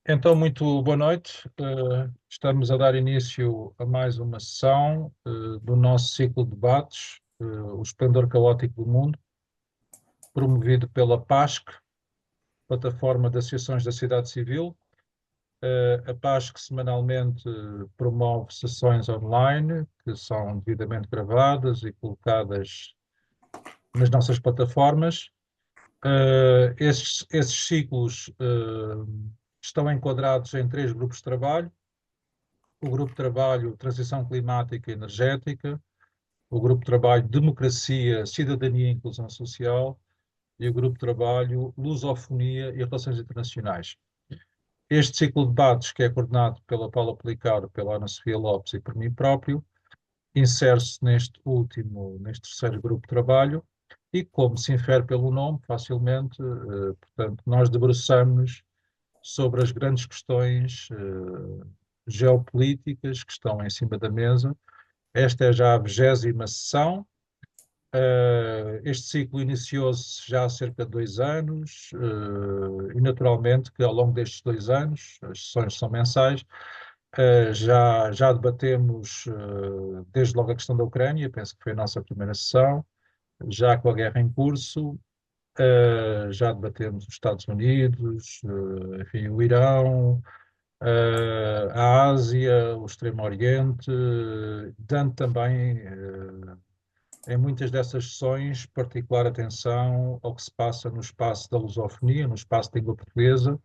Então, muito boa noite. Estamos a dar início a mais uma sessão do nosso ciclo de debates, O Esplendor Caótico do Mundo, promovido pela PASC, Plataforma de Associações da Sociedade Civil. A PASC semanalmente promove sessões online, que são devidamente gravadas e colocadas nas nossas plataformas. Esses ciclos estão enquadrados em 3 grupos de trabalho: o grupo de trabalho Transição Climática e Energética, o grupo de trabalho Democracia, Cidadania e Inclusão Social e o grupo de trabalho Lusofonia e Relações Internacionais. Este ciclo de debates, que é coordenado pela Paula Pelicaro, pela Ana Sofia Lopes e por mim próprio, insere-se neste terceiro grupo de trabalho e, como se infere pelo nome, facilmente, portanto, nós debruçamos-nos sobre as grandes questões geopolíticas que estão em cima da mesa. Esta é já a 20ª sessão. Este ciclo iniciou-se já há cerca de 2 anos e, naturalmente, que ao longo destes 2 anos, as sessões são mensais, já debatemos desde logo a questão da Ucrânia, penso que foi a nossa primeira sessão, já com a guerra em curso, já debatemos os Estados Unidos, enfim, o Irão, a Ásia, o Extremo Oriente, dando também, em muitas dessas sessões, particular atenção ao que se passa no espaço da lusofonia, no espaço da língua portuguesa,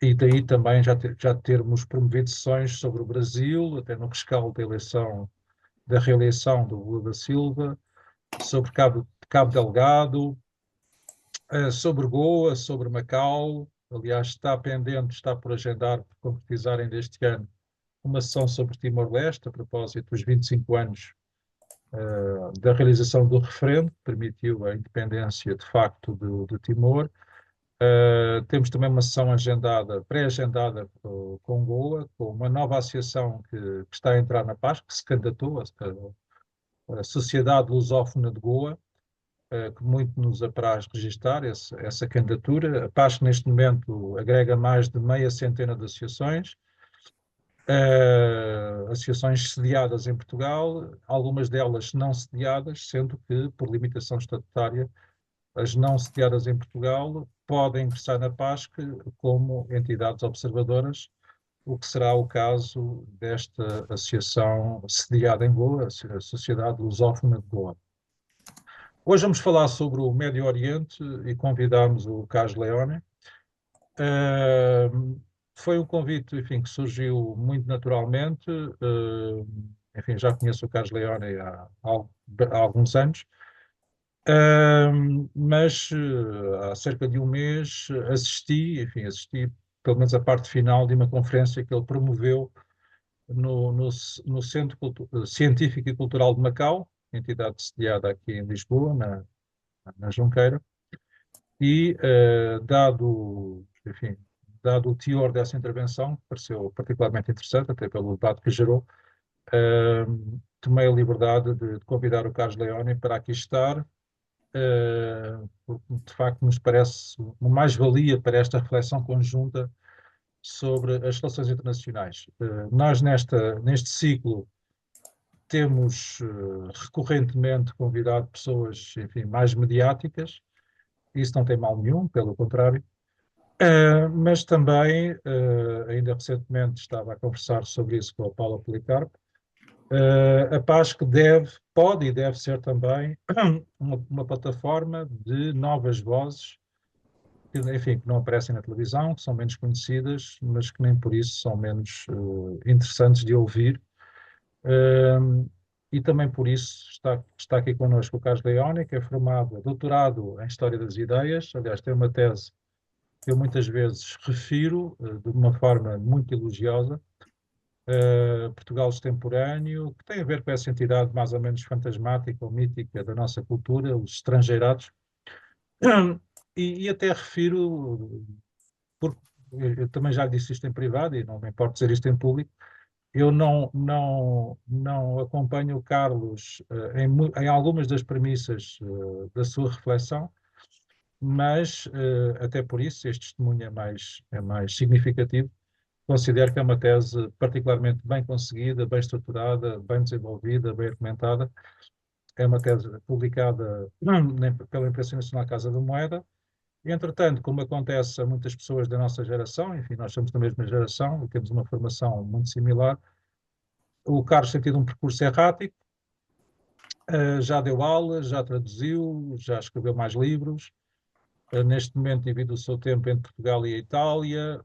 e daí também já termos promovido sessões sobre o Brasil, até no rescaldo da reeleição do Lula da Silva, sobre Cabo Delgado, sobre Goa, sobre Macau. Aliás, está pendente, está por agendar, por concretizar ainda este ano, uma sessão sobre Timor-Leste, a propósito dos 25 anos da realização do referendo, que permitiu a independência de facto de Timor. Temos também uma sessão pré-agendada com Goa, com uma nova associação que está a entrar na PASC, que se candidatou, a Sociedade Lusófona de Goa, que muito nos apraz registar essa candidatura. A PASC, neste momento, agrega mais de meia centena de associações, associações sediadas em Portugal, algumas delas não sediadas, sendo que, por limitação estatutária, as não sediadas em Portugal podem ingressar na PASC como entidades observadoras, o que será o caso desta associação sediada em Goa, a Sociedade Lusófona de Goa. Hoje vamos falar sobre o Médio Oriente e convidamos o Carlos Leone. Foi um convite, enfim, que surgiu muito naturalmente. Enfim, já conheço o Carlos Leone há alguns anos. Mas há cerca de um mês assisti pelo menos a parte final de uma conferência que ele promoveu no Centro Científico e Cultural de Macau, entidade sediada aqui em Lisboa, na Junqueira, e enfim, dado o teor dessa intervenção, que pareceu particularmente interessante, até pelo debate que gerou, tomei a liberdade de convidar o Carlos Leone para aqui estar, porque de facto nos parece uma mais-valia para esta reflexão conjunta sobre as relações internacionais. Nós neste ciclo temos recorrentemente convidado pessoas, enfim, mais mediáticas. Isso não tem mal nenhum, pelo contrário. Mas também, ainda recentemente estava a conversar sobre isso com a Paula Policarpo, a PASC pode e deve ser também uma plataforma de novas vozes, que, enfim, que não aparecem na televisão, que são menos conhecidas, mas que nem por isso são menos interessantes de ouvir. E também por isso está aqui connosco o Carlos Leone, que é doutorado em História das Ideias. Aliás, tem uma tese que eu muitas vezes refiro de uma forma muito elogiosa, Portugal Extemporâneo, que tem a ver com essa entidade mais ou menos fantasmática ou mítica da nossa cultura, os estrangeirados. E até refiro, porque eu também já disse isto em privado e não me importa dizer isto em público, eu não acompanho o Carlos em algumas das premissas da sua reflexão, mas até por isso este testemunho é mais significativo. Considero que é uma tese particularmente bem conseguida, bem estruturada, bem desenvolvida, bem argumentada. É uma tese publicada pela Imprensa Nacional Casa da Moeda. Entretanto, como acontece a muitas pessoas da nossa geração, enfim, nós somos da mesma geração e temos uma formação muito similar, o Carlos tem tido um percurso errático, já deu aulas, já traduziu, já escreveu mais livros, neste momento divide o seu tempo entre Portugal e a Itália,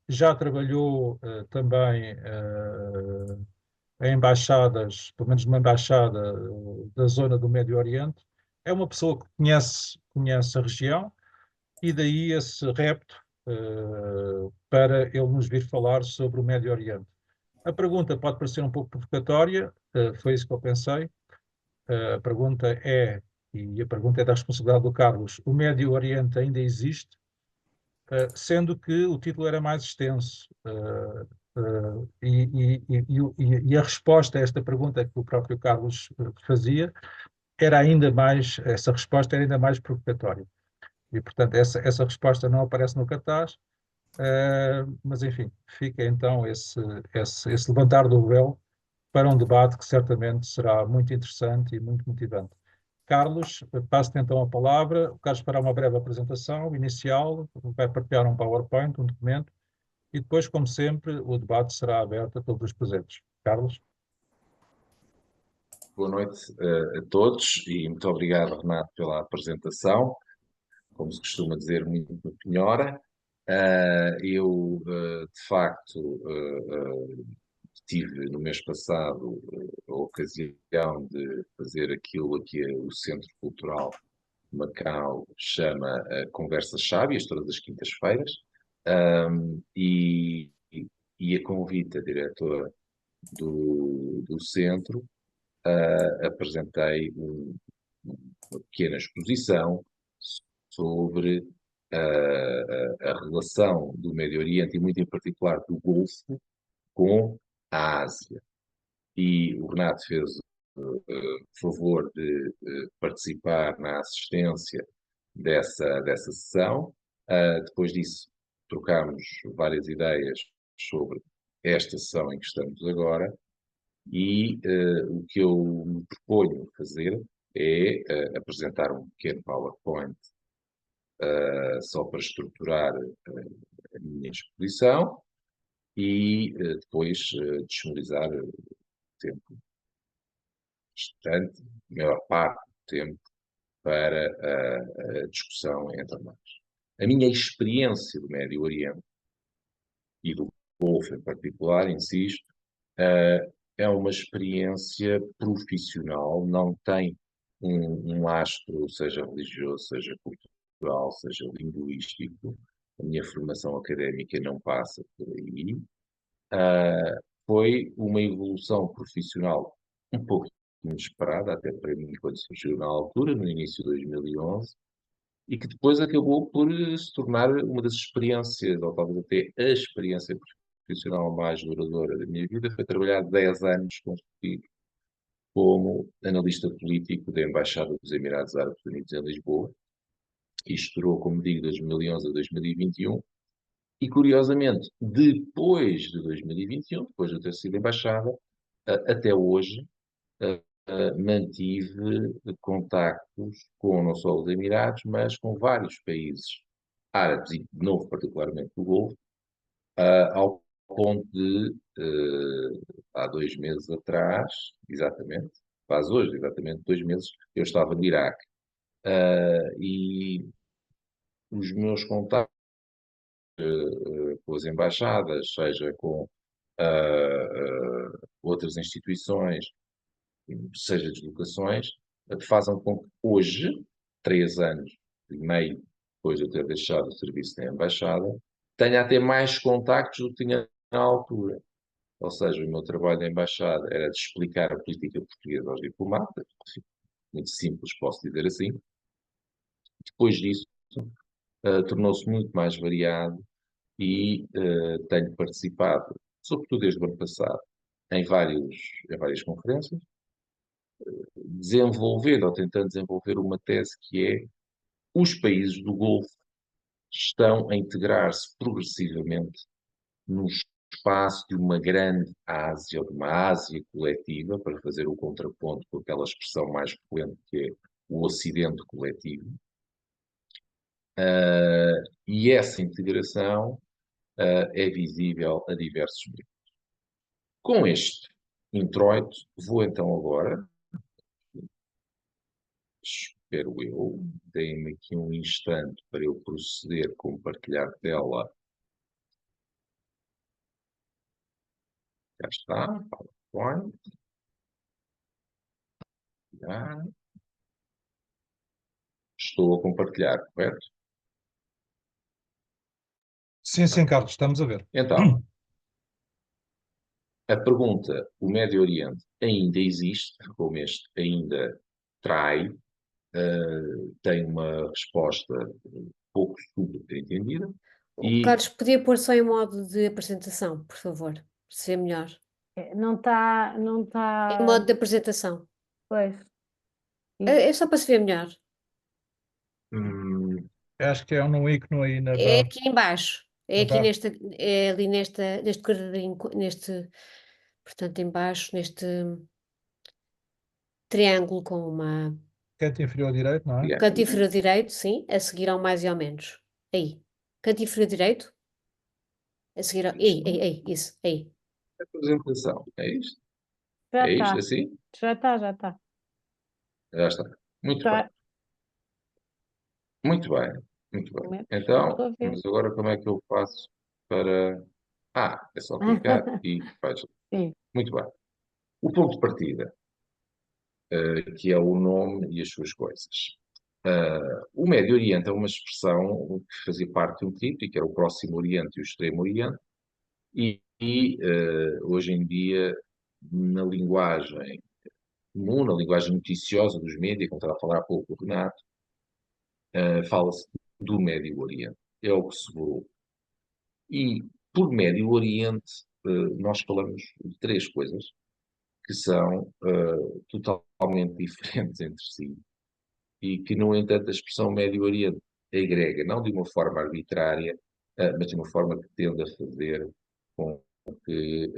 já trabalhou também em embaixadas, pelo menos numa embaixada da zona do Médio Oriente. É uma pessoa que conhece a região e daí esse repto para ele nos vir falar sobre o Médio Oriente. A pergunta pode parecer um pouco provocatória, foi isso que eu pensei. A pergunta é, e a pergunta é da responsabilidade do Carlos, o Médio Oriente ainda existe? Sendo que o título era mais extenso. E a resposta a esta pergunta que o próprio Carlos fazia era ainda mais, essa resposta era ainda mais provocatória. E, portanto, essa resposta não aparece no cartaz, mas, enfim, fica então esse levantar do véu para um debate que certamente será muito interessante e muito motivante. Carlos, passo-te então a palavra. O Carlos fará uma breve apresentação inicial, vai partilhar um PowerPoint, um documento, e depois, como sempre, o debate será aberto a todos os presentes. Carlos? Boa noite a todos e muito obrigado, Renato, pela apresentação. Como se costuma dizer, muito penhora. De facto, tive no mês passado a ocasião de fazer aquilo que o Centro Cultural de Macau chama Conversas Sábias, todas as quintas-feiras, um, e, e a convite a diretora do centro, apresentei uma pequena exposição sobre a relação do Médio Oriente e, muito em particular, do Golfo com a Ásia. E o Renato fez favor de participar na assistência dessa sessão. Depois disso, trocámos várias ideias sobre esta sessão em que estamos agora e o que eu me proponho fazer é apresentar um pequeno PowerPoint só para estruturar a minha exposição e depois disponibilizar tempo bastante, maior parte do tempo, para a discussão entre nós. A minha experiência do Médio Oriente e do Golfo em particular, insisto, é uma experiência profissional, não tem um lastro, seja religioso, seja cultural, seja linguístico. A minha formação académica não passa por aí. Foi uma evolução profissional um pouco inesperada, até para mim, quando surgiu na altura, no início de 2011, e que depois acabou por se tornar uma das experiências, ou talvez até a experiência profissional mais duradoura da minha vida. Foi trabalhar 10 anos consecutivos como analista político da Embaixada dos Emirados Árabes Unidos em Lisboa. Isto durou, como digo, de 2011 a 2021. E, curiosamente, depois de 2021, depois de eu ter sido embaixada, até hoje, mantive contactos com não só os Emirados, mas com vários países árabes e, de novo, particularmente do Golfo, ao ponto de, há 2 meses atrás, exatamente, faz hoje exatamente 2 meses, eu estava no Iraque. E os meus contactos com as embaixadas, seja com outras instituições, seja deslocações, fazem com que hoje, 3 anos e meio depois de eu ter deixado o serviço na embaixada, tenha até mais contactos do que tinha na altura. Ou seja, o meu trabalho na embaixada era de explicar a política portuguesa aos diplomatas, muito simples, posso dizer assim. Depois disso, tornou-se muito mais variado e tenho participado, sobretudo desde o ano passado, em várias conferências, desenvolvendo ou tentando desenvolver uma tese que é os países do Golfo estão a integrar-se progressivamente no espaço de uma grande Ásia, ou de uma Ásia coletiva, para fazer o contraponto com aquela expressão mais frequente que é o Ocidente coletivo. E essa integração é visível a diversos níveis. Com este introito, vou então agora, espero eu, deem-me aqui um instante para eu proceder com partilhar tela. Já está, PowerPoint. Já. Estou a compartilhar, correto? Sim, sim, Carlos, estamos a ver. Então, a pergunta, o Médio Oriente ainda existe, como este ainda trai, tem uma resposta pouco subentendida, O e Carlos, podia pôr só em modo de apresentação, por favor, ser melhor. Não está, não Em está, modo de apresentação. pois. É só para se ver melhor. Acho que é um ícone aí na É barra. aqui em baixo. É Na aqui barra. nesta, é ali neste quadradinho, portanto, em baixo, neste triângulo com uma Canto inferior direito, não é? yeah, canto inferior direito, sim, a seguir ao mais e ao menos. Aí. Canto inferior direito, a seguir ao... Aí, isso, aí. apresentação, é isto? Já É isto está, assim? já está, já está. Já está. Muito bem, Tá. muito bem, muito bem. Estou Então, a ver. mas agora como é que eu faço para... é só clicar e faz. Sim, Muito bem. O ponto de partida, que é o nome e as suas coisas. O Médio Oriente é uma expressão que fazia parte de um tríptico, que era o Próximo Oriente e o Extremo Oriente, hoje em dia, na linguagem comum, na linguagem noticiosa dos médias, como estava a falar há pouco o Renato, fala-se do Médio Oriente. É o que se segurou. E por Médio Oriente, nós falamos de três coisas que são totalmente diferentes entre si e que, no entanto, a expressão Médio Oriente agrega, não de uma forma arbitrária, mas de uma forma que tende a fazer com que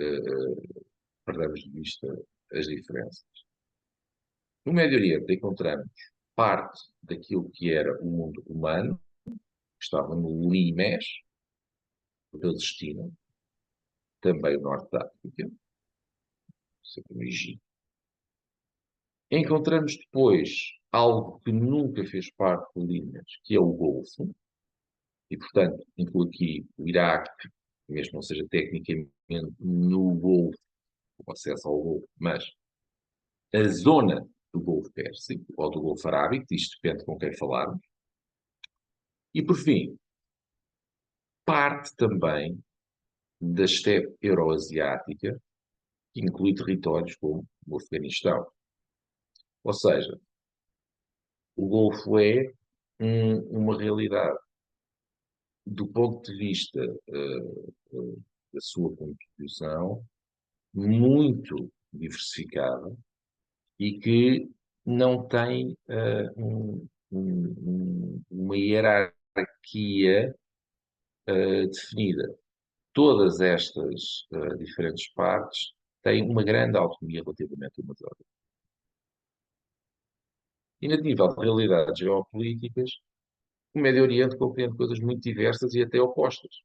perdamos de vista as diferenças. No Médio Oriente encontramos parte daquilo que era o mundo humano, que estava no Limes, da Palestina, também o norte da África, sempre no Egito. Encontramos depois algo que nunca fez parte do Limes, que é o Golfo, e, portanto, inclui aqui o Iraque, mesmo não seja tecnicamente no Golfo, o acesso ao Golfo, mas a zona do Golfo Pérsico, ou do Golfo Arábico, isto depende com quem falarmos. E, por fim, parte também da estepe euroasiática, que inclui territórios como o Afeganistão. Ou seja, o Golfo é uma realidade, do ponto de vista da sua contribuição, muito diversificada e que não tem uma hierarquia definida. Todas estas diferentes partes têm uma grande autonomia relativamente umas às outras. E, a nível de realidades geopolíticas, o Médio Oriente compreende coisas muito diversas e até opostas.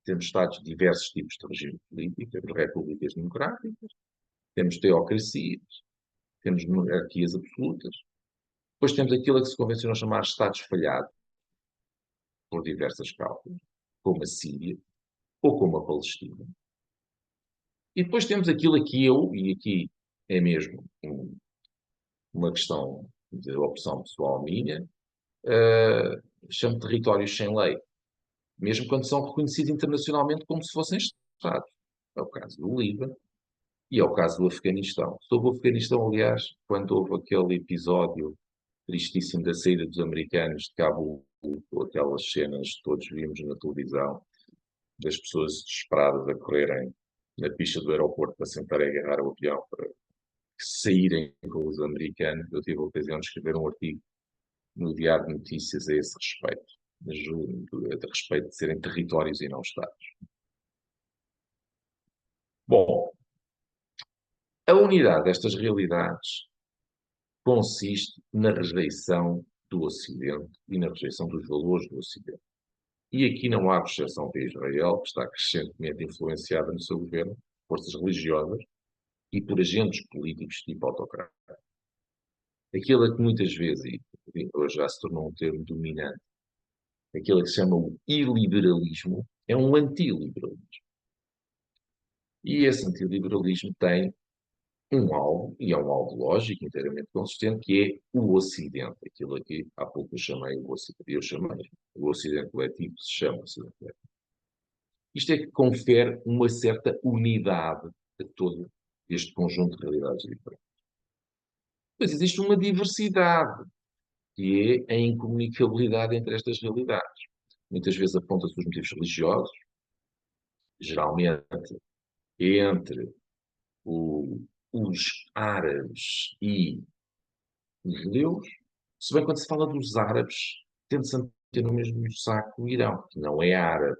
Temos Estados de diversos tipos de regime político, temos repúblicas democráticas, temos teocracias, temos monarquias absolutas. Depois temos aquilo a que se convencionou chamar Estados falhados, por diversas causas, como a Síria ou como a Palestina. E depois temos aquilo a que eu, e aqui é mesmo uma questão de opção pessoal minha, chamo de territórios sem lei, mesmo quando são reconhecidos internacionalmente como se fossem Estados. É o caso do Líbano e é o caso do Afeganistão. Sobre o Afeganistão, aliás, quando houve aquele episódio tristíssimo da saída dos americanos de Cabul, com aquelas cenas que todos vimos na televisão, das pessoas desesperadas a correrem na pista do aeroporto para sentar e agarrar o avião para saírem com os americanos. Eu tive a ocasião de escrever um artigo no Diário de Notícias a esse respeito, a respeito de serem territórios e não Estados. Bom, a unidade destas realidades consiste na rejeição do Ocidente e na rejeição dos valores do Ocidente. E aqui não há exceção para Israel, que está crescentemente influenciada no seu governo por forças religiosas e por agentes políticos tipo autocrata. Aquilo a que muitas vezes, e hoje já se tornou um termo dominante, aquilo que se chama o iliberalismo, é um antiliberalismo. E esse antiliberalismo tem um alvo, e é um alvo lógico, inteiramente consistente, que é o Ocidente. Aquilo aqui, há pouco eu chamei o Ocidente coletivo, se chama Ocidente coletivo. Isto é que confere uma certa unidade a todo este conjunto de realidades diferentes. Mas existe uma diversidade, que é a incomunicabilidade entre estas realidades. Muitas vezes aponta-se os motivos religiosos, geralmente entre os árabes e os judeus, se bem quando se fala dos árabes, tende-se a meter no mesmo saco o Irão, que não é árabe.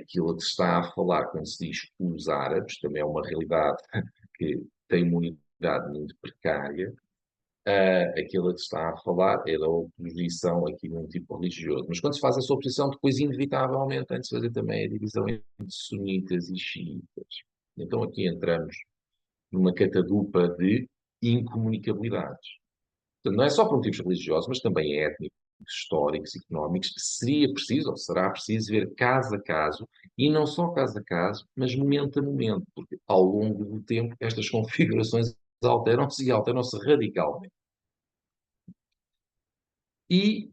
Aquilo que se está a falar quando se diz os árabes, também é uma realidade que tem uma unidade muito precária. Aquilo que se está a falar é da oposição aqui num tipo religioso. Mas quando se faz essa oposição, depois inevitavelmente tem de se fazer também a divisão entre sunitas e xiitas. Então aqui entramos numa catadupa de incomunicabilidades. Portanto, não é só por motivos religiosos, mas também étnicos, históricos, económicos, que seria preciso, ou será preciso, ver caso a caso, e não só caso a caso, mas momento a momento, porque ao longo do tempo estas configurações alteram-se e alteram-se radicalmente. E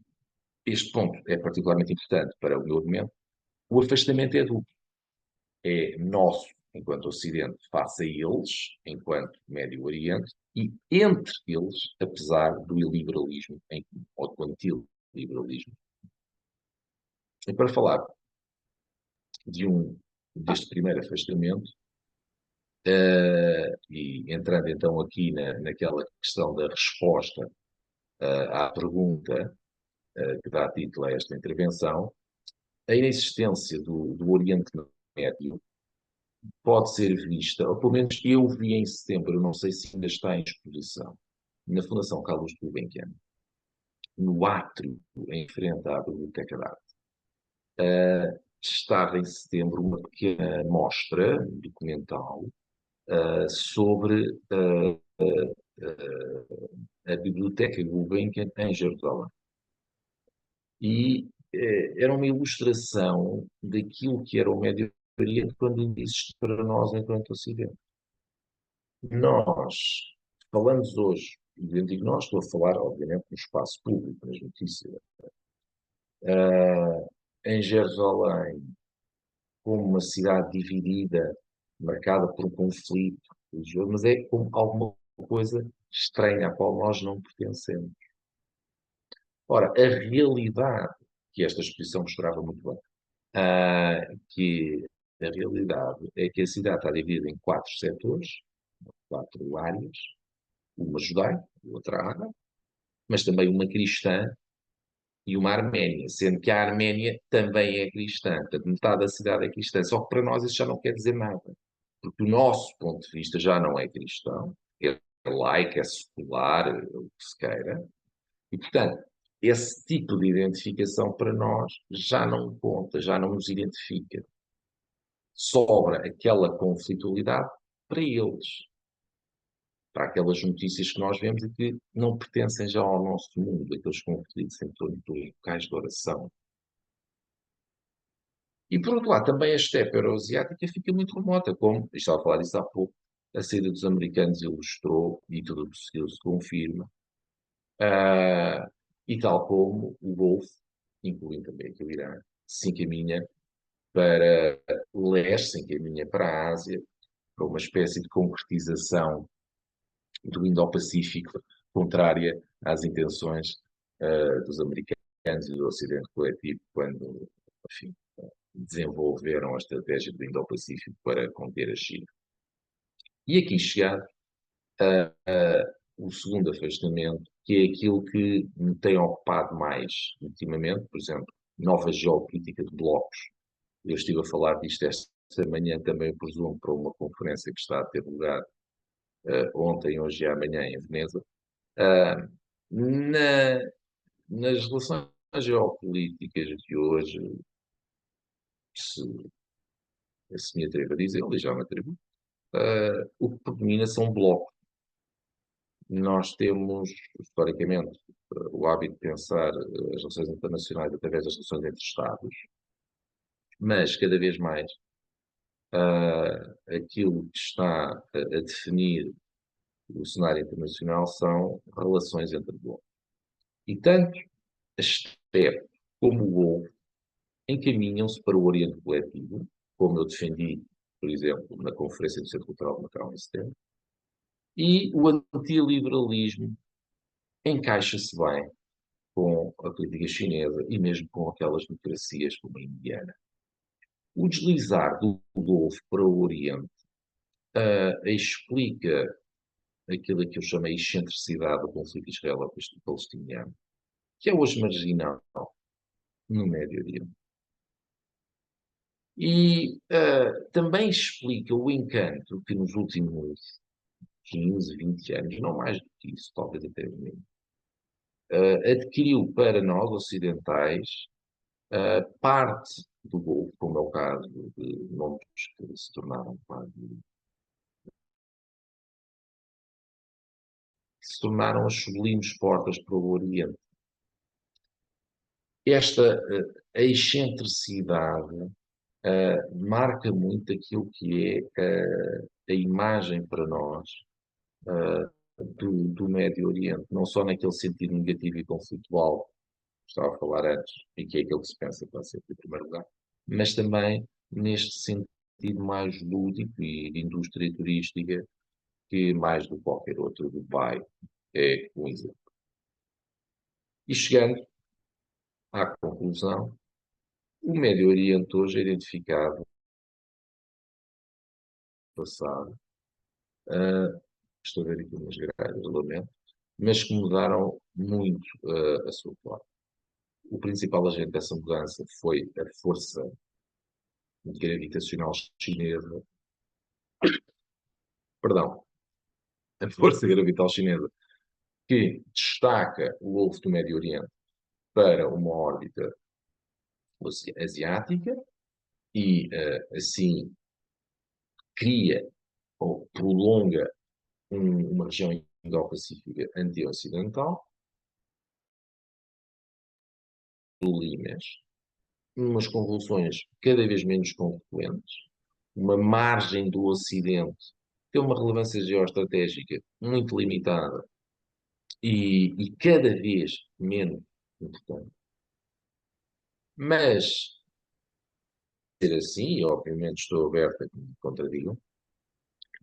este ponto é particularmente importante para o meu argumento. O afastamento é duplo. É nosso, enquanto Ocidente, face a eles, enquanto Médio Oriente, e entre eles, apesar do iliberalismo, ou do antiliberalismo. E para falar deste primeiro afastamento, e entrando então aqui naquela questão da resposta à pergunta que dá título a esta intervenção, a inexistência do Oriente Médio pode ser vista, ou pelo menos eu vi em setembro, não sei se ainda está em exposição, na Fundação Carlos Gulbenkian, no átrio em frente à Biblioteca de Arte. Estava em setembro uma pequena mostra documental sobre a Biblioteca Gulbenkian em Jerusalém. E era uma ilustração daquilo que era o Médio Oriente quando ainda existe para nós enquanto Ocidente. Nós falamos hoje, e eu digo nós, estou a falar, obviamente, no espaço público, nas notícias, em Jerusalém, como uma cidade dividida, marcada por um conflito religioso, mas é como alguma coisa estranha à qual nós não pertencemos. Ora, a realidade, que esta exposição mostrava muito bem, que a realidade é que a cidade está dividida em 4 setores, 4 áreas, uma judaica, outra árabe, mas também uma cristã e uma arménia, sendo que a Arménia também é cristã, portanto metade da cidade é cristã, só que para nós isso já não quer dizer nada, porque o nosso ponto de vista já não é cristão, é laico, é secular, o que se queira, e portanto esse tipo de identificação para nós já não conta, já não nos identifica. Sobra aquela conflitualidade para eles, para aquelas notícias que nós vemos e que não pertencem já ao nosso mundo, aqueles conflitos em torno de locais de oração. E por outro lado, também a estepe euroasiática fica muito remota, como, estava a falar disso há pouco, a saída dos americanos ilustrou, e tudo o que se confirma, e tal como o Golfo, incluindo também aqui o Irã, se encaminha para leste, se encaminha para a Ásia, para uma espécie de concretização do Indo-Pacífico, contrária às intenções dos americanos e do Ocidente coletivo, quando, enfim, desenvolveram a estratégia do Indo-Pacífico para conter a China. E aqui chegado, o segundo afastamento, que é aquilo que me tem ocupado mais ultimamente, por exemplo, nova geopolítica de blocos. Eu estive a falar disto esta manhã também, eu presumo, para uma conferência que está a ter lugar ontem, hoje e amanhã em Veneza. Ah, na- nas relações geopolíticas de hoje, se me atrevo a dizer, e já me atrevo, o que predomina são blocos. Nós temos, historicamente, o hábito de pensar as relações internacionais através das relações entre Estados, mas cada vez mais aquilo que está a definir o cenário internacional são relações entre blocos. E tanto a STEP como o Golfo encaminham-se para o Oriente Coletivo, como eu defendi, por exemplo, na Conferência do Centro Cultural de Macau em setembro, e o antiliberalismo encaixa-se bem com a política chinesa e mesmo com aquelas democracias como a indiana. O deslizar do Golfo para o Oriente explica aquilo que eu chamo de excentricidade do conflito israelo-palestiniano, que é hoje marginal no Médio Oriente. E também explica o encanto que nos últimos 15, 20 anos, não mais do que isso, talvez até menos, adquiriu para nós, ocidentais, parte do Golfo, como é o caso de nomes que se tornaram as sublimes portas para o Oriente. Esta excentricidade marca muito aquilo que é a imagem para nós do Médio Oriente, não só naquele sentido negativo e conflitual que estava a falar antes, e que é aquilo que se pensa que vai ser em primeiro lugar, mas também neste sentido mais lúdico e de indústria turística, que mais do que qualquer outro, Dubai é um exemplo. E chegando à conclusão, o Médio Oriente hoje é identificado no passado, estou a ver aqui umas grades, lamento, mas que mudaram muito a sua forma. O principal agente dessa mudança foi a força gravitacional chinesa, perdão, a força gravitacional chinesa, que destaca o Golfo do Médio Oriente para uma órbita asiática e, assim, cria ou prolonga uma região Indo-Pacífica anti-ocidental, limes, umas convulsões cada vez menos confluentes, uma margem do Ocidente tem uma relevância geoestratégica muito limitada e cada vez menos importante. Mas, ser assim, e obviamente estou aberto a que me contradigam,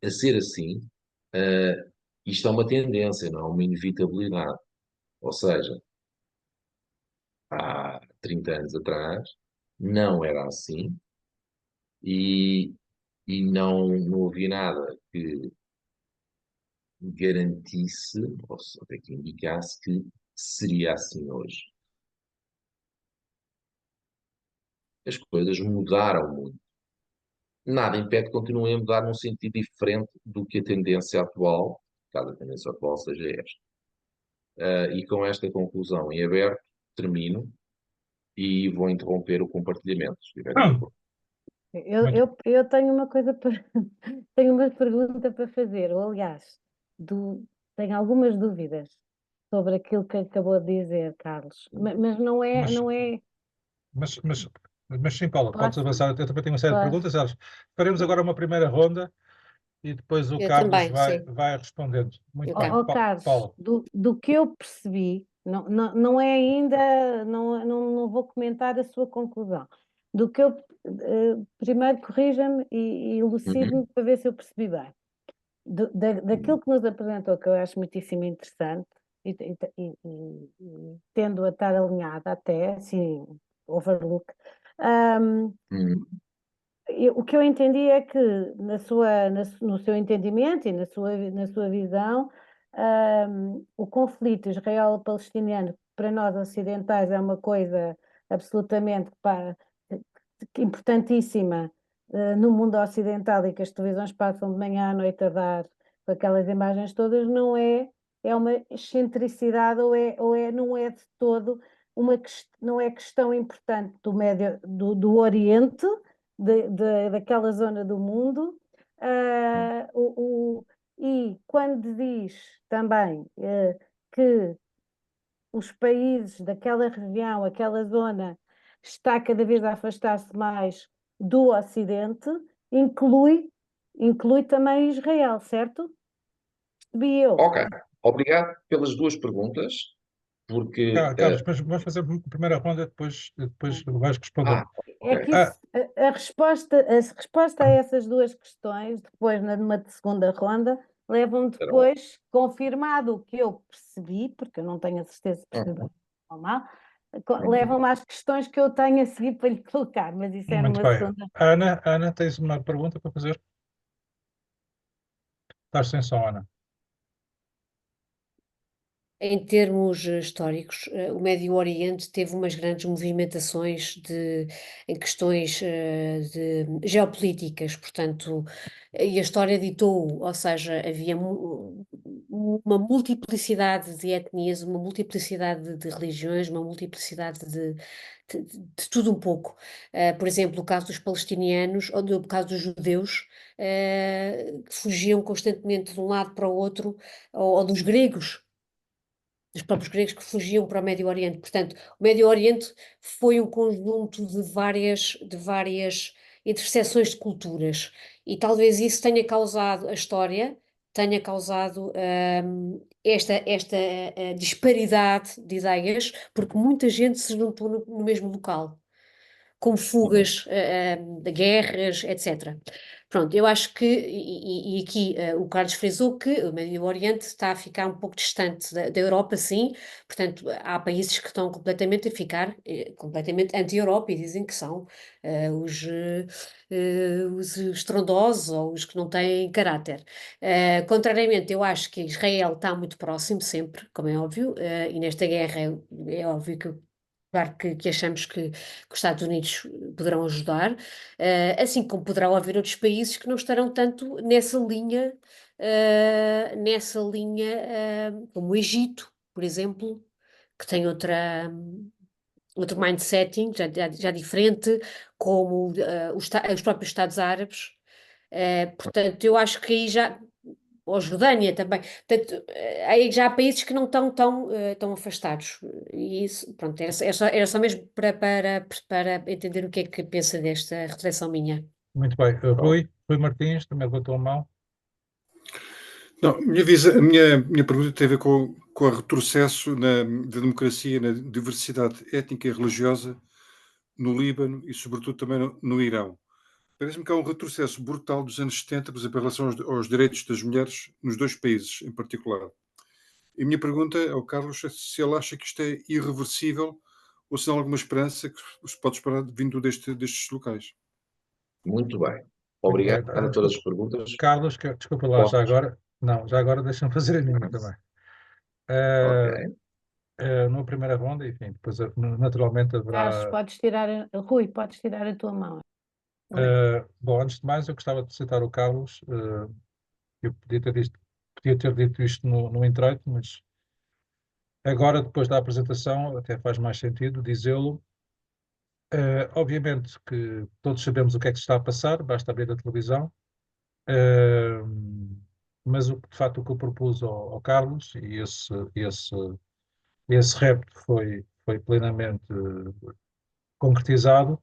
a ser assim, isto é uma tendência, não é uma inevitabilidade. Ou seja, há 30 anos atrás não era assim e, não havia nada que garantisse, ou até que indicasse que seria assim hoje. As coisas mudaram muito. Nada impede que continuem a mudar num sentido diferente do que a tendência atual, caso a tendência atual seja esta. E com esta conclusão em aberto, termino e vou interromper o compartilhamento, se estiver de acordo. Eu tenho uma coisa para tenho uma pergunta para fazer, ou aliás, tenho algumas dúvidas sobre aquilo que acabou de dizer, Carlos. Mas não é, Mas- não é. Mas sim, Paula, podes Posso? avançar. Eu também tenho uma série de Posso? perguntas, sabes? Faremos agora uma primeira ronda e depois o Eu Carlos também, sim. vai respondendo. Muito Eu bem, cá. Carlos, Paula. do que eu percebi, não é ainda, não vou comentar a sua conclusão. Do que eu primeiro corrija-me e elucide-me para ver se eu percebi bem. Daquilo que nos apresentou, que eu acho muitíssimo interessante, e tendo a estar alinhada até, assim, overlook, o que eu entendi é que no seu entendimento e na sua visão, o conflito israelo-palestiniano, para nós ocidentais, é uma coisa absolutamente importantíssima no mundo ocidental, e que as televisões passam de manhã à noite a dar com aquelas imagens todas, não é uma excentricidade, não é de todo não é questão importante do Oriente, daquela zona do mundo. E quando diz também que os países daquela região, aquela zona, está cada vez a afastar-se mais do Ocidente, inclui também Israel, certo? Percebi eu. Ok, obrigado pelas duas perguntas, porque... Carlos, depois vamos fazer a primeira ronda, depois vais responder. É ok. que a resposta a essas duas questões, depois numa segunda ronda, levam depois, confirmado o que eu percebi, porque eu não tenho a certeza se percebi bem ou mal, levam-me às questões que eu tenho a seguir para lhe colocar, mas isso é Muito numa bem. segunda. Ana, tens uma pergunta para fazer? Estás sem som, Ana. Em termos históricos, o Médio Oriente teve umas grandes movimentações em questões de geopolíticas, portanto, e a história ditou, ou seja, havia uma multiplicidade de etnias, uma multiplicidade de religiões, uma multiplicidade de tudo um pouco. Por exemplo, o caso dos palestinianos, ou o caso dos judeus, que fugiam constantemente de um lado para o outro, ou dos gregos, dos próprios gregos que fugiam para o Médio Oriente. Portanto, o Médio Oriente foi um conjunto de várias interseções de culturas, e talvez isso tenha causado a história, tenha causado esta disparidade de ideias, porque muita gente se juntou no mesmo local, como fugas de guerras, etc. Pronto, eu acho que, e aqui o Carlos frisou que o Médio Oriente está a ficar um pouco distante da Europa, sim, portanto há países que estão completamente a ficar completamente anti-Europa, e dizem que são os estrondosos, ou os que não têm caráter. Contrariamente, eu acho que Israel está muito próximo sempre, como é óbvio, e nesta guerra é óbvio que claro que achamos que os Estados Unidos poderão ajudar, assim como poderão haver outros países que não estarão tanto nessa linha, como o Egito, por exemplo, que tem outro mindsetting já diferente, como os próprios Estados Árabes. Portanto, eu acho que aí já, ou Jordânia também. Portanto, aí já há países que não estão tão afastados. E isso, pronto, era só mesmo para entender o que é que pensa desta reflexão minha. Muito bem. Bom, Rui Martins, também levantou a mão. Não, a minha pergunta tem a ver com o retrocesso da democracia, na diversidade étnica e religiosa no Líbano e, sobretudo, também no Irão. Parece-me que há um retrocesso brutal dos anos 70, por exemplo, em relação aos direitos das mulheres nos dois países, em particular. E a minha pergunta ao Carlos é se ele acha que isto é irreversível ou se há alguma esperança que se pode esperar vindo destes locais. muito bem. Muito bem. Obrigado a todas as perguntas. Carlos, desculpa lá, Posso? já agora. Não, já agora deixa-me fazer a minha também. Ok. Numa primeira ronda, enfim, depois naturalmente Carlos, haverá. Rui, podes tirar a tua mão. Bom, antes de mais, eu gostava de citar o Carlos. Eu podia ter dito isto no introito, mas agora, depois da apresentação, até faz mais sentido dizê-lo. Obviamente que todos sabemos o que é que se está a passar, basta abrir a televisão. Uh, mas de facto o que eu propus ao Carlos, e esse repto foi plenamente concretizado,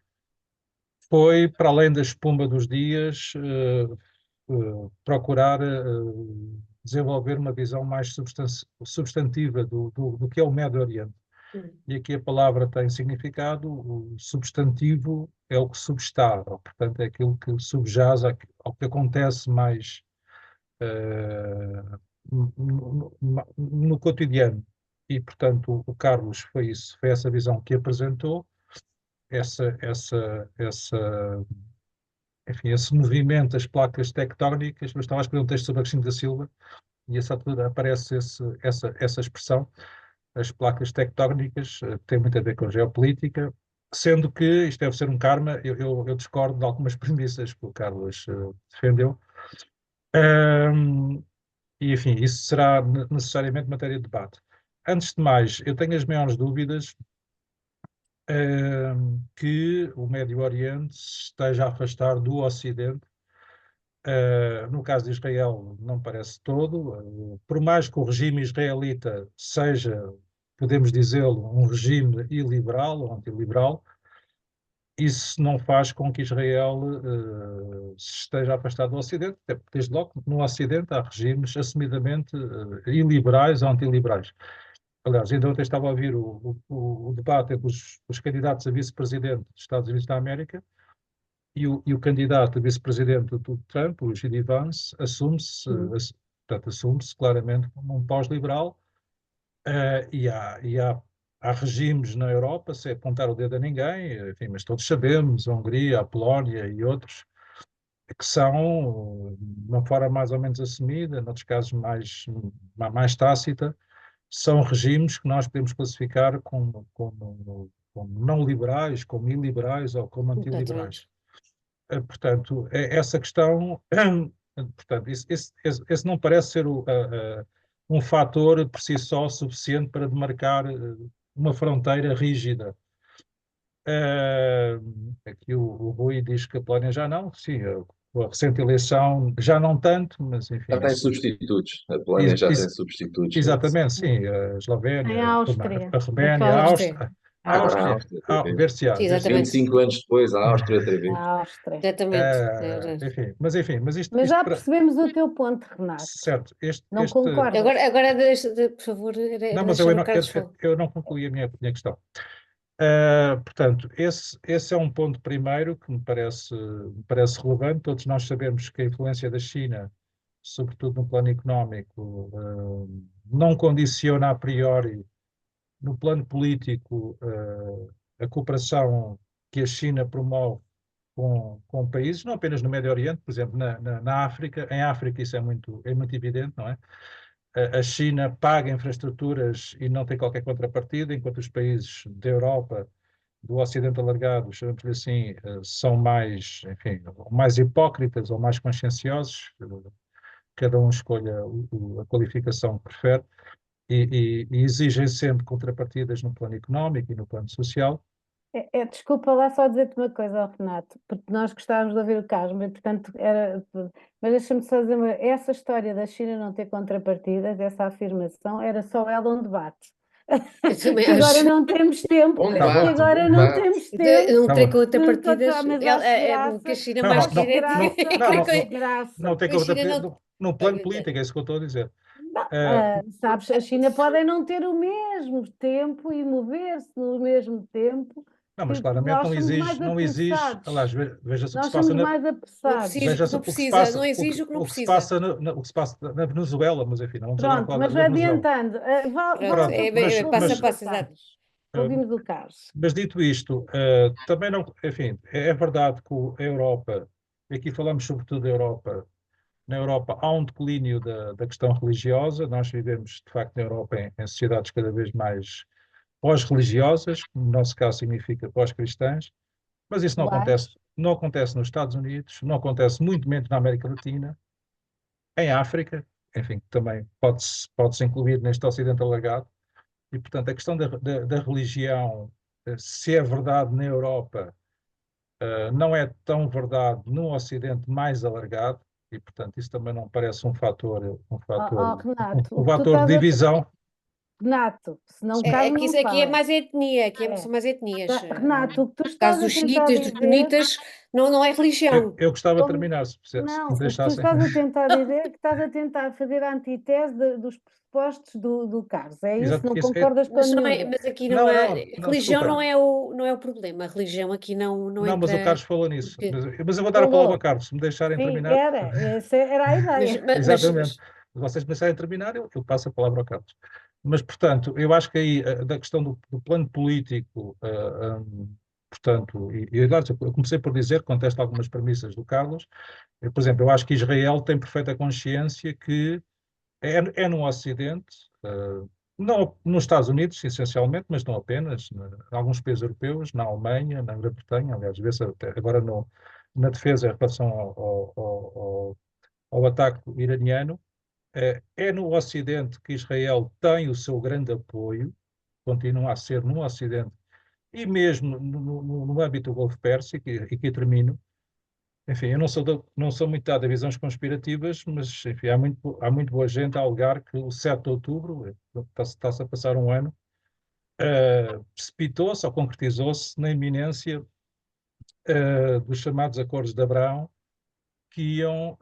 foi, para além da espuma dos dias, procurar desenvolver uma visão mais substantiva do que é o Médio Oriente. E aqui a palavra tem significado, o substantivo é o que substá, ou, portanto, é aquilo que subjaz ao que acontece mais no cotidiano. E, portanto, o Carlos foi isso, foi essa visão que apresentou, enfim, esse movimento das placas tectónicas. Eu estava a escrever um texto sobre Agostinho da Silva, e essa altura aparece essa expressão, as placas tectónicas, tem muito a ver com geopolítica, sendo que isto deve ser um karma, eu discordo de algumas premissas que o Carlos defendeu, e enfim, isso será necessariamente matéria de debate. Antes de mais, eu tenho as maiores dúvidas que o Médio Oriente se esteja a afastar do Ocidente. No caso de Israel, não parece todo. Por mais que o regime israelita seja, podemos dizê-lo, um regime iliberal ou antiliberal, isso não faz com que Israel se esteja afastado do Ocidente, até porque, desde logo, no Ocidente há regimes assumidamente iliberais ou antiliberais. Aliás, ainda ontem estava a ouvir o debate entre os candidatos a vice-presidente dos Estados Unidos da América e o candidato a vice-presidente do Trump, o J.D. Vance, portanto, assume-se claramente como um pós-liberal, há regimes na Europa, sem apontar o dedo a ninguém, enfim, mas todos sabemos, a Hungria, a Polónia e outros, que são, de uma forma mais ou menos assumida, noutros casos mais tácita, são regimes que nós podemos classificar como não liberais, como iliberais ou como antiliberais. Portanto, essa questão, portanto, esse não parece ser um fator por si só suficiente para demarcar uma fronteira rígida. Aqui o Rui diz que a Polónia já não, sim, a recente eleição já não tanto, mas enfim. Já tem substitutos. A Polónia já tem substitutos. Exatamente, sim. A Eslovénia, a Áustria. a Roménia, a Áustria. Agora a Áustria. Ver-se-á. Exatamente. 25 anos depois, a Áustria outra vez. A Áustria. Exatamente. Enfim, mas isto. Mas já percebemos o teu ponto, Renato. Certo. Não concordo. Agora por favor, não, mas eu não concluí a minha questão. Portanto, esse é um ponto primeiro que me parece relevante. Todos nós sabemos que a influência da China, sobretudo no plano económico, não condiciona a priori, no plano político, a cooperação que a China promove com países, não apenas no Médio Oriente, por exemplo, na África. Em África isso é muito evidente, não é? A China paga infraestruturas e não tem qualquer contrapartida, enquanto os países da Europa, do Ocidente alargado, chamamos-lhe assim, são mais, enfim, mais hipócritas ou mais conscienciosos, cada um escolha a qualificação que prefere, e exigem sempre contrapartidas no plano económico e no plano social. Desculpa lá só dizer-te uma coisa, Renato, porque nós gostávamos de ouvir o Carlos, e, portanto, mas deixa-me só dizer, essa história da China não ter contrapartidas, essa afirmação, era só ela um debate. Que agora não temos tempo. Agora não temos tempo. Não tem contrapartidas. Que a China mais não tem contrapartidas no plano político, é isso que eu estou a dizer. Sabes, a China pode não ter o mesmo tempo e mover-se no mesmo tempo. Não, mas claramente não exige. Aliás, veja-se o que se passa mais apressados. Não exige o que não precisa. O que se passa na Venezuela, mas enfim, não vamos agora falar da Venezuela. Adiantando, passo a passo, exato. Ouvimos o Carlos. Mas dito isto, também não, enfim, é verdade que a Europa, aqui falamos sobretudo da Europa, na Europa há um declínio da questão religiosa. Nós vivemos, de facto, na Europa em sociedades cada vez mais pós-religiosas, que no nosso caso significa pós-cristãs, mas isso não acontece nos Estados Unidos, não acontece muito menos na América Latina, em África, enfim, que também pode-se incluir neste Ocidente alargado, e portanto a questão da religião, se é verdade na Europa, não é tão verdade no Ocidente mais alargado, e portanto isso também não parece um fator de divisão. Renato, se não isso aqui é mais etnia, são mais etnias. Renato, o que tu estás a caso dos xiitas, dos sunitas, não é religião. Eu gostava de terminar, se me deixassem. O que tu estás a tentar dizer é que estás a tentar fazer a antítese dos pressupostos do Carlos, é isso? Não concordas com mas aqui não é. Religião não é o problema, a religião aqui não é. Não, mas o Carlos falou nisso. Mas eu vou dar a palavra ao Carlos, se me deixarem terminar. Essa era a ideia. Exatamente. Se vocês me deixarem terminar, eu passo a palavra ao Carlos. Mas, portanto, eu acho que aí, da questão do plano político, portanto, eu comecei por dizer, contesto algumas premissas do Carlos, por exemplo, eu acho que Israel tem perfeita consciência que é no Ocidente, não nos Estados Unidos, essencialmente, mas não apenas, em alguns países europeus, na Alemanha, na Grã-Bretanha, aliás, vê-se agora na defesa em relação ao ataque iraniano. É no Ocidente que Israel tem o seu grande apoio, continua a ser no Ocidente, e mesmo no âmbito do Golfo Pérsico, e aqui termino. Enfim, eu não sou muito dado a visões conspirativas, mas enfim, há muito boa gente a alegar que o 7 de outubro, está-se a passar um ano, precipitou-se ou concretizou-se na iminência dos chamados Acordos de Abraão, que iam,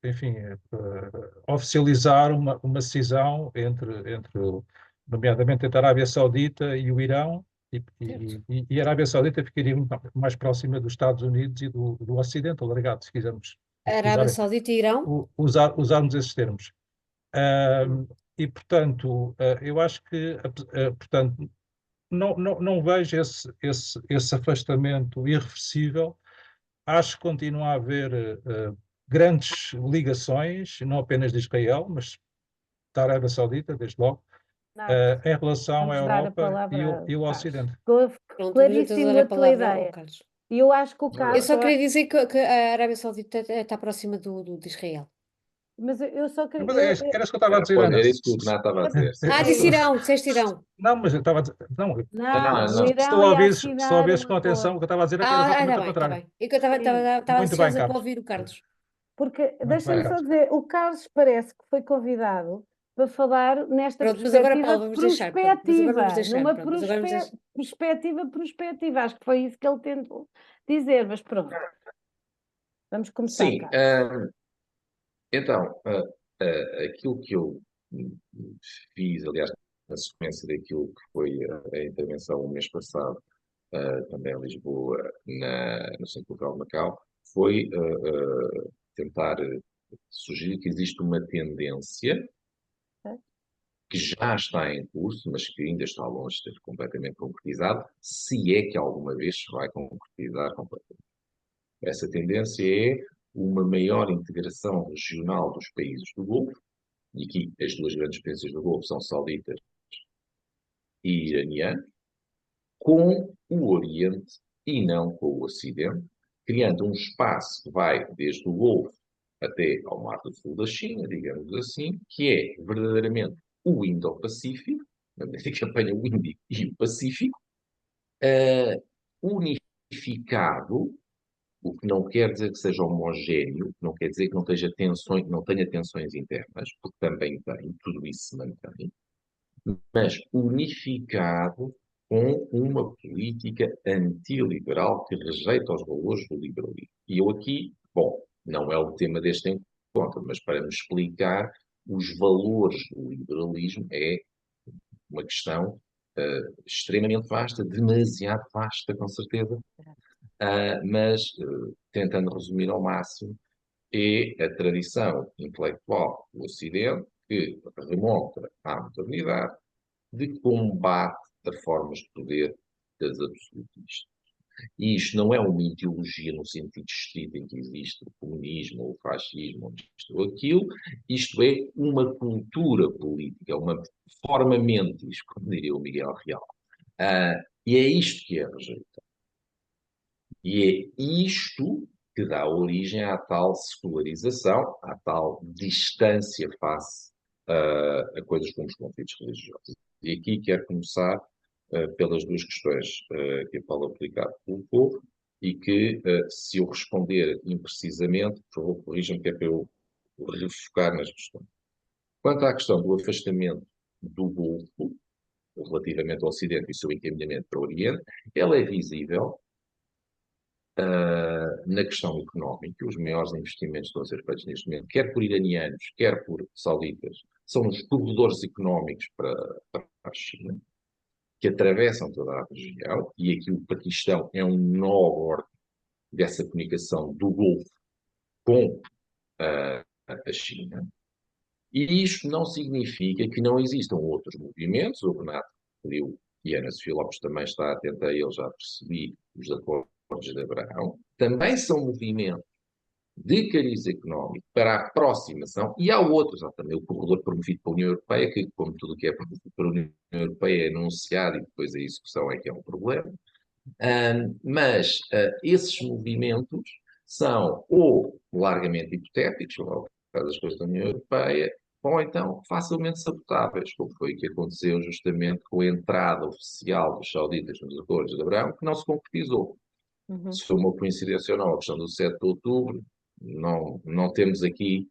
enfim, oficializar uma cisão nomeadamente entre a Arábia Saudita e o Irão, e a Arábia Saudita ficaria muito mais próxima dos Estados Unidos e do Ocidente alargado, se quisermos Arábia Saudita e Irão? usarmos esses termos. E, portanto, eu acho que, portanto, não vejo esse afastamento irreversível. Acho que continua a haver grandes ligações, não apenas de Israel, mas da Arábia Saudita, desde logo, em relação à Vamos dar a Europa palavra e ao Carlos. Ocidente. Ficou Pronto, claríssimo dar a a tua palavra ao ideia. Carlos. E eu acho que o Eu Carlos. só queria dizer que a Arábia Saudita está próxima de Israel. Mas eu só queria. Mas era isso que eu estava a dizer, Ana. Era isso que o Renato estava a dizer. Sim. Disse Irão, disseste Irão. Não, mas eu estava a dizer. Não, Não, não. o se Irão tu ia ouvires assinar com atenção, o que eu estava a dizer era Está exatamente ao bem, está contrário. bem. É que eu estava Muito bem, ansiosa para Carlos. ouvir o Carlos. Porque, Muito deixa-me bem, só Carlos. dizer, o Carlos parece que foi convidado para falar nesta Pronto, mas agora, perspectiva Paulo, vamos deixar. Pronto, mas agora vamos deixar. numa Pronto, mas agora vamos deixar. perspectiva. Acho que foi isso que ele tentou dizer, mas pronto. Vamos começar, Sim, Carlos. então, aquilo que eu fiz, aliás, na sequência daquilo que foi a intervenção o mês passado, também em Lisboa, no Centro Cultural de Macau, foi tentar sugerir que existe uma tendência que já está em curso, mas que ainda está longe de ser completamente concretizado, se é que alguma vez se vai concretizar completamente. Essa tendência é uma maior integração regional dos países do Golfo, e aqui as duas grandes potências do Golfo são sauditas e iranianas, com o Oriente e não com o Ocidente, criando um espaço que vai desde o Golfo até ao Mar do Sul da China, digamos assim, que é verdadeiramente o Indo-Pacífico, na medida que apanha o Índico e o Pacífico, unificado, o que não quer dizer que seja homogéneo, não quer dizer que não tenha tensões internas, porque também tem, tudo isso se mantém, mas unificado com uma política antiliberal que rejeita os valores do liberalismo. E eu aqui, bom, não é o tema deste encontro, mas para me explicar os valores do liberalismo é uma questão extremamente vasta, demasiado vasta, com certeza, mas tentando resumir ao máximo, é a tradição intelectual do Ocidente que remonta à modernidade de combate a formas de poder das absolutistas. E isto não é uma ideologia no sentido estrito em que existe o comunismo, ou o fascismo, ou isto ou aquilo. Isto é uma cultura política, uma forma mentis, como diria o Miguel Real. E é isto que é rejeitado. E é isto que dá origem à tal secularização, à tal distância face a coisas como os conflitos religiosos. E aqui quero começar pelas duas questões que a Paula Aplicado colocou e que, se eu responder imprecisamente, por favor, corrijam-me, que é para eu refocar nas questões. Quanto à questão do afastamento do Golfo, relativamente ao Ocidente e o seu encaminhamento para o Oriente, ela é visível na questão económica. Os maiores investimentos estão a ser feitos neste momento, quer por iranianos, quer por sauditas, são os corredores económicos para a China, que atravessam toda a região, e aqui o Paquistão é um nó bordo dessa comunicação do Golfo com a China. E isto não significa que não existam outros movimentos. O Renato pediu, e a Ana Sofia Lopes também está atenta a ele, já percebi, os acordos de Abraão, também são movimentos de cariz económico para a aproximação, e há outros, há também o corredor promovido pela União Europeia, que, como tudo o que é promovido pela União Europeia, é anunciado e depois a execução é que é um problema. Mas esses movimentos são ou largamente hipotéticos, como é o caso das coisas da União Europeia, ou então facilmente sabotáveis, como foi o que aconteceu justamente com a entrada oficial dos sauditas nos acordos de Abrão, que não se concretizou. Se foi uma coincidência ou não, a questão do 7 de outubro, não temos aqui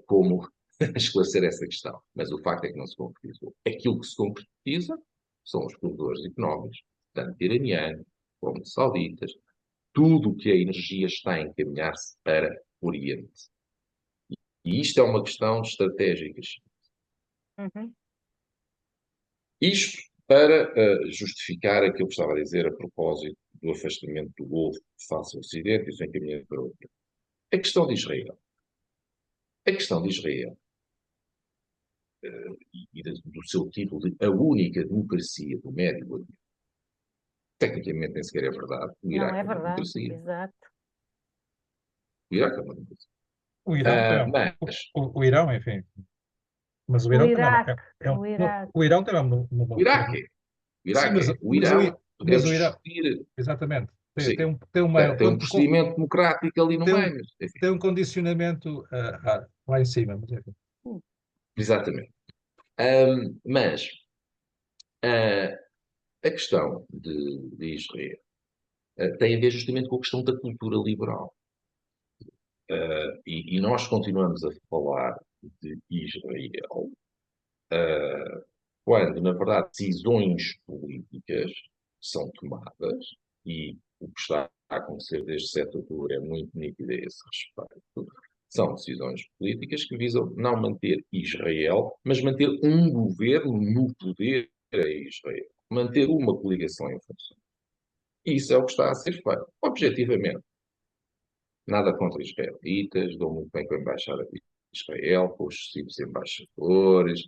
como esclarecer essa questão. Mas o facto é que não se concretizou. Aquilo que se concretiza são os corredores económicos, tanto iraniano como sauditas, tudo o que a energia está a encaminhar-se para o Oriente. E isto é uma questão estratégica. Isto para justificar aquilo que estava a dizer a propósito do afastamento do Golfo face ao Ocidente e o seu encaminhamento para o Oriente. A questão de Israel. A questão de Israel e do seu título de a única democracia do Médio Oriente. Tecnicamente nem sequer é verdade. O Iraque Não é uma verdade, democracia. exato. O Iraque é uma democracia. O Irão tem, Mas o Irão, enfim. Mas o O Irão também Iraque, é um, o Iraque. o Irão também é o Iraque é. O Sim, Iraque é. O mas Irão, mas podemos o Irão, discutir. exatamente, Sim. tem uma, Tem um procedimento democrático ali no tem meio. Enfim. tem um condicionamento lá em cima, mas enfim. Exatamente. Mas a questão de Israel tem a ver justamente com a questão da cultura liberal. E nós continuamos a falar de Israel quando, na verdade, decisões políticas são tomadas, e o que está a acontecer desde 7 de outubro é muito nítido a esse respeito. São decisões políticas que visam não manter Israel, mas manter um governo no poder a Israel. Manter uma coligação em função. Isso é o que está a ser feito, objetivamente. Nada contra israelitas, dou muito bem com a Embaixada de Israel, com os sucessivos embaixadores,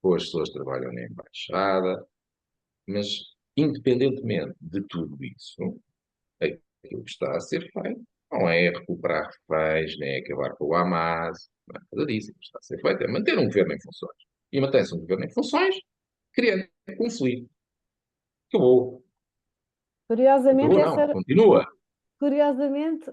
com as pessoas que trabalham na Embaixada, mas, independentemente de tudo isso, aquilo que está a ser feito não é recuperar reféns, nem é acabar com o Hamas, não é nada disso. O que está a ser feito é manter um governo em funções. E mantém-se um governo em funções, criando conflito. Acabou. Curiosamente, Acabou, não. Continua. Curiosamente,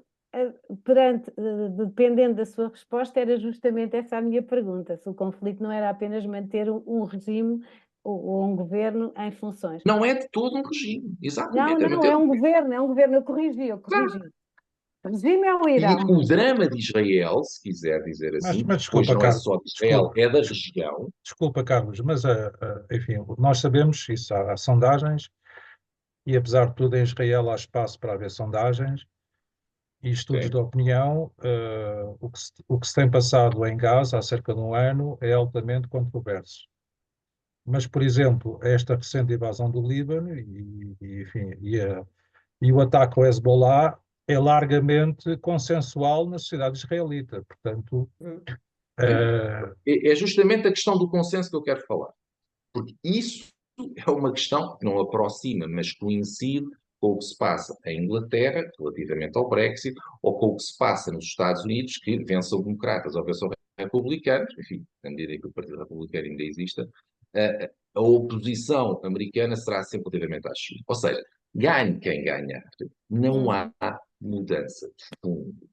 dependendo da sua resposta, era justamente essa a minha pergunta: se o conflito não era apenas manter um regime ou um governo em funções. Não é de todo um regime, exatamente. Não, é um governo, eu corrigi. Regime é o E Irão. o drama de Israel, se quiser dizer assim, Mas pois desculpa, não é Carlos, só de Israel, é da região. Desculpa, Carlos, mas enfim, nós sabemos isso, há sondagens, e apesar de tudo em Israel há espaço para haver sondagens e estudos de opinião. O que se tem passado em Gaza há cerca de um ano é altamente controverso. Mas, por exemplo, esta recente invasão do Líbano enfim, e o ataque ao Hezbollah é largamente consensual na sociedade israelita. Portanto, É justamente a questão do consenso que eu quero falar. Porque isso é uma questão que não aproxima, mas coincide com o que se passa em Inglaterra, relativamente ao Brexit, ou com o que se passa nos Estados Unidos, que vençam democratas ou vençam republicanos, enfim, na medida em que o Partido Republicano ainda exista, a oposição americana será sempre relativamente à China. Ou seja, ganhe quem ganhar. Não há mudança de fundo.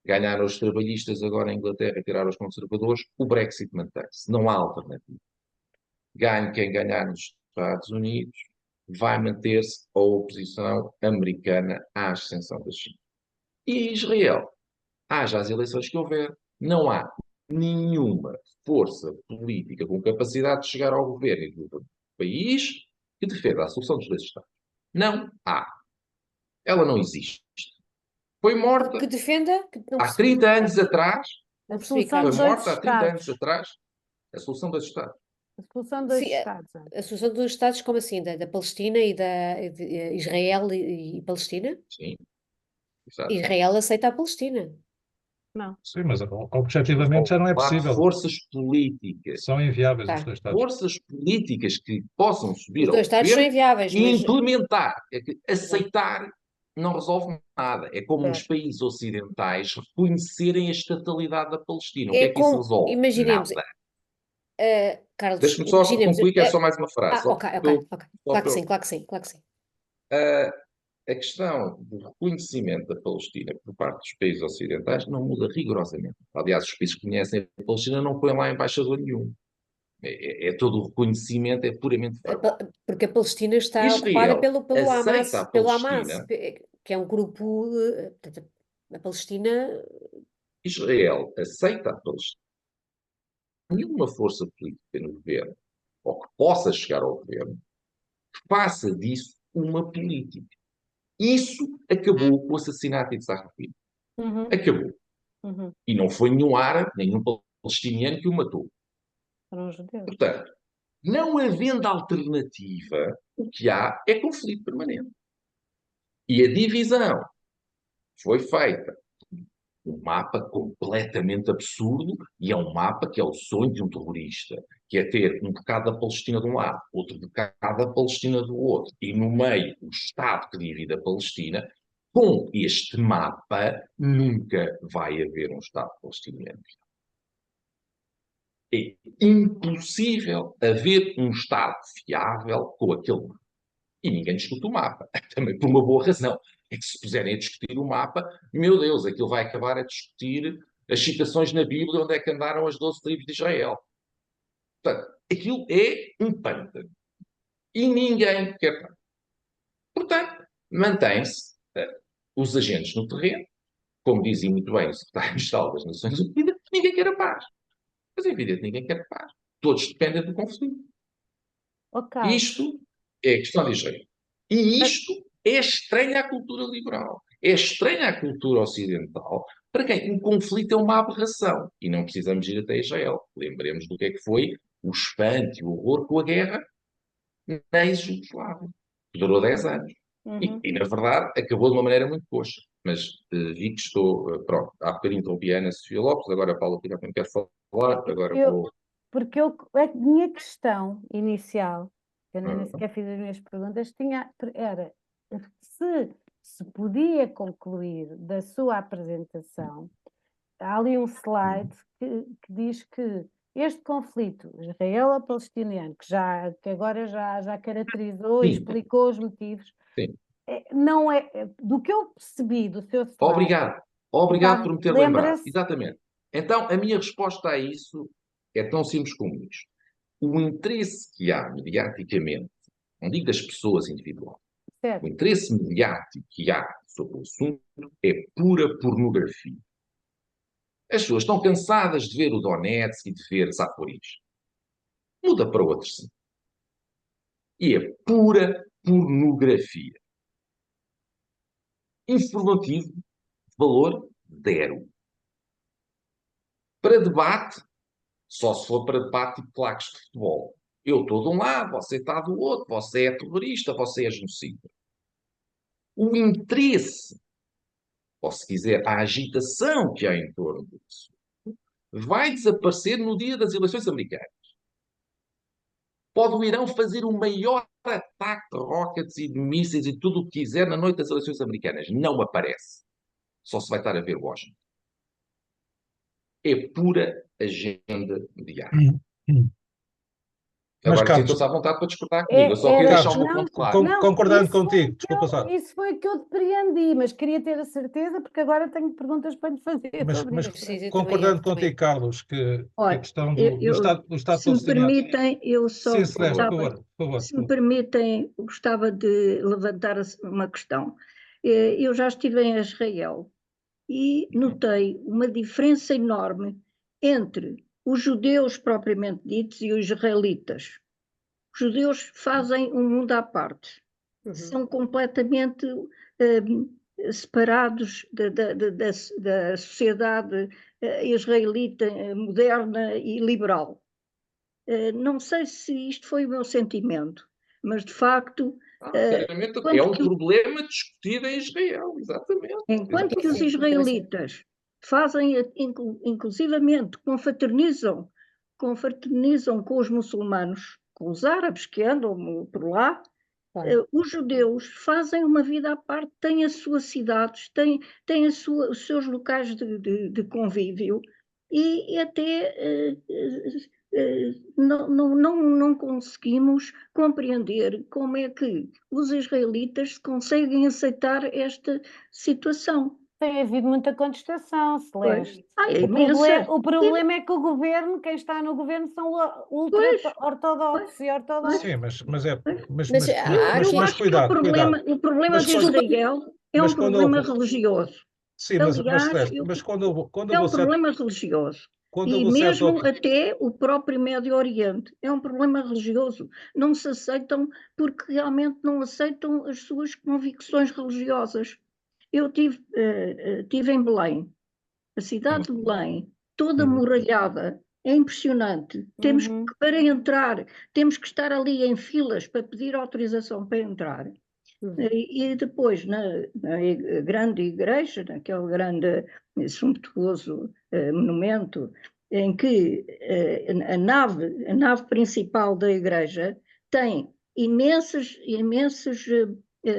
Ganharam os trabalhistas agora em Inglaterra, tiraram os conservadores, o Brexit mantém-se. Não há alternativa. Ganhe quem ganhar nos Estados Unidos, vai manter-se a oposição americana à ascensão da China. E Israel, haja as eleições que houver, não há nenhuma força política com capacidade de chegar ao governo do país que defenda a solução dos dois Estados. Não há. Ela não existe. Foi morta Que defenda? há 30 anos atrás. A solução Foi dos morta há 30 Estados. anos atrás. A solução dos Estados. A solução dos Sim, Estados. a solução dos Estados, como assim? Da Palestina e de Israel e Palestina? Sim. Exato. Israel aceita a Palestina. Não. sim, mas objetivamente já não é possível. Forças políticas. São inviáveis Tá. os dois Estados. Forças políticas que possam subir Os ao dois Estados são governo inviáveis, e mas implementar, aceitar não resolve nada. É como os Certo. países ocidentais reconhecerem a estatalidade da Palestina. O que É é que isso como, resolve? imaginemos, Nada. Carlos, Deixa-me só imaginemos. concluir, que é só mais uma frase. Só Ok, para ok, eu- ok. só Claro que para sim, eu- claro que sim, claro que sim. A questão do reconhecimento da Palestina por parte dos países ocidentais não muda rigorosamente. Aliás, os países que conhecem a Palestina não põem lá embaixador nenhum. É todo o reconhecimento, é puramente verbal. Porque a Palestina está ocupada Israel pelo aceita a Hamas, Palestina. que é um grupo. Portanto, a Palestina. Israel aceita a Palestina. Nenhuma força política no governo, ou que possa chegar ao governo, que faça disso uma política. Isso acabou com o assassinato de Isaac Rabin. Uhum, Acabou. uhum. E não foi nenhum árabe, nenhum palestiniano que o matou. Foram os judeus. Portanto, não havendo alternativa, o que há é conflito permanente. E a divisão foi feita. Um mapa completamente absurdo, e é um mapa que é o sonho de um terrorista, que é ter um bocado da Palestina de um lado, outro bocado da Palestina do outro, e no meio o Estado que divide a Palestina. Com este mapa, nunca vai haver um Estado palestiniano. É impossível haver um Estado fiável com aquele mapa. E ninguém discute o mapa. Também por uma boa razão. É que se puserem a discutir o mapa, meu Deus, aquilo vai acabar a discutir as citações na Bíblia onde é que andaram as 12 tribos de Israel. Portanto, aquilo é um pântano. E ninguém quer pântano. Portanto, mantém-se os agentes no terreno, como dizia muito bem o secretário-geral das Nações Unidas, ninguém quer a paz. Mas é evidente que ninguém quer a paz. Todos dependem do conflito. Ok. Isto é a questão de Israel. E isto é estranho à cultura liberal. É estranho à cultura ocidental, para quem um conflito é uma aberração. E não precisamos ir até Israel. Lembremos do que é que foi o espanto e o horror com a guerra na ex-Jugoslávia. Que durou 10 anos. Uhum. E, na verdade, acabou de uma maneira muito coxa. Mas vi que estou... pronto, há bocadinho interrompi a Ana Sofia Lopes, agora a Paula Pina também quer falar, agora vou... Porque a minha questão inicial, eu nem sequer fiz as minhas perguntas, era se podia concluir da sua apresentação. Há ali um slide que diz que este conflito israelo-palestiniano, que agora já caracterizou e Sim. explicou os motivos, Sim. não é, do que eu percebi do seu slide. Obrigado. Obrigado por me ter lembrado. Lembra-se? Exatamente. Então, a minha resposta a isso é tão simples como isto. O interesse que há mediaticamente, não digo das pessoas individuais, Certo. o interesse mediático que há sobre o assunto é pura pornografia. As pessoas estão cansadas de ver o Donetsk e de ver Zaporizhzhia. Muda para outro sim. E é pura pornografia. Informativo, valor zero. Para debate, só se for para debate tipo claques de futebol. Eu estou de um lado, você está do outro, você é terrorista, você é genocida. O interesse, ou se quiser, a agitação que há em torno disso, vai desaparecer no dia das eleições americanas. Pode o Irão fazer o maior ataque de rockets e de mísseis e tudo o que quiser na noite das eleições americanas. Não aparece. Só se vai estar a ver Washington. É pura agenda mediática. Mas, Agora, Carlos, sintam-se à vontade para discordar comigo. Eu só queria deixar o meu ponto claro. concordando contigo, desculpa só. Isso foi o que eu depreendi, mas queria ter a certeza, porque agora tenho perguntas para lhe fazer sobre Mas isso. concordando contigo, Carlos, que a Olha, questão do Estado se me palestiniano. permitem, eu só Sim, Celeste, por gostava, favor. se me permitem, gostava de levantar uma questão. Eu já estive em Israel e notei uma diferença enorme entre os judeus propriamente ditos e os israelitas. Os judeus fazem um mundo à parte, são completamente separados da sociedade israelita moderna e liberal. Não sei se isto foi o meu sentimento, mas de facto... é um problema discutido em Israel, exatamente. Enquanto que os israelitas fazem, inclusivamente, confraternizam com os muçulmanos, com os árabes que andam por lá, Claro. Os judeus fazem uma vida à parte, têm as suas cidades, têm os seus locais de convívio e até não conseguimos compreender como é que os israelitas conseguem aceitar esta situação. Tem havido muita contestação, Celeste. É imensa. O problema é que o governo, quem está no governo, são ultra-ortodoxos e ortodoxos. Sim, mas é. Mas Mas Eu acho que cuidado, o problema Mas de quando- Israel é mas um quando problema houve- religioso. Sim, mas Aliás, Celeste, mas quando é um houve certo, problema religioso. quando E houve certo mesmo até o próprio Médio Oriente é um problema religioso. Não se aceitam porque realmente não aceitam as suas convicções religiosas. Eu tive em Belém, a cidade de Belém, toda muralhada, é impressionante. Temos que, para entrar, temos que estar ali em filas para pedir autorização para entrar. E depois, na grande igreja, naquele grande sumptuoso monumento, em que a nave principal da igreja tem imensos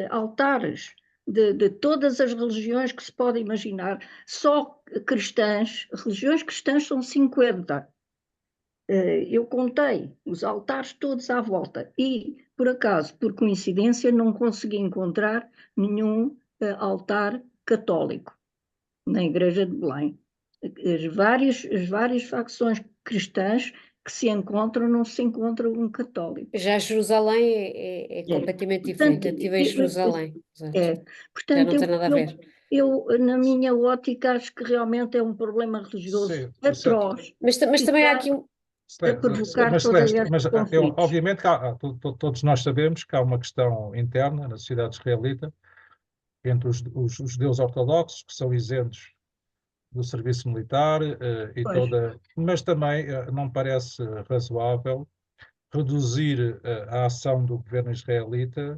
altares de todas as religiões que se pode imaginar, só cristãs, religiões cristãs são 50. Eu contei os altares todos à volta e, por acaso, por coincidência, não consegui encontrar nenhum altar católico na Igreja de Belém. As várias facções cristãs que se encontram, não se encontra um católico. Já Jerusalém é completamente diferente. Eu estive em Jerusalém. Exato. Já não Portanto, tem nada a ver. eu, na minha ótica, acho que realmente é um problema religioso Sim, atroz. Mas também há aqui um. A provocar mas, toda Celeste, esta mas conflitos. obviamente que todos nós sabemos que há uma questão interna na sociedade israelita entre os judeus ortodoxos, que são isentos do serviço militar, Pois. mas também não parece razoável reduzir a ação do governo israelita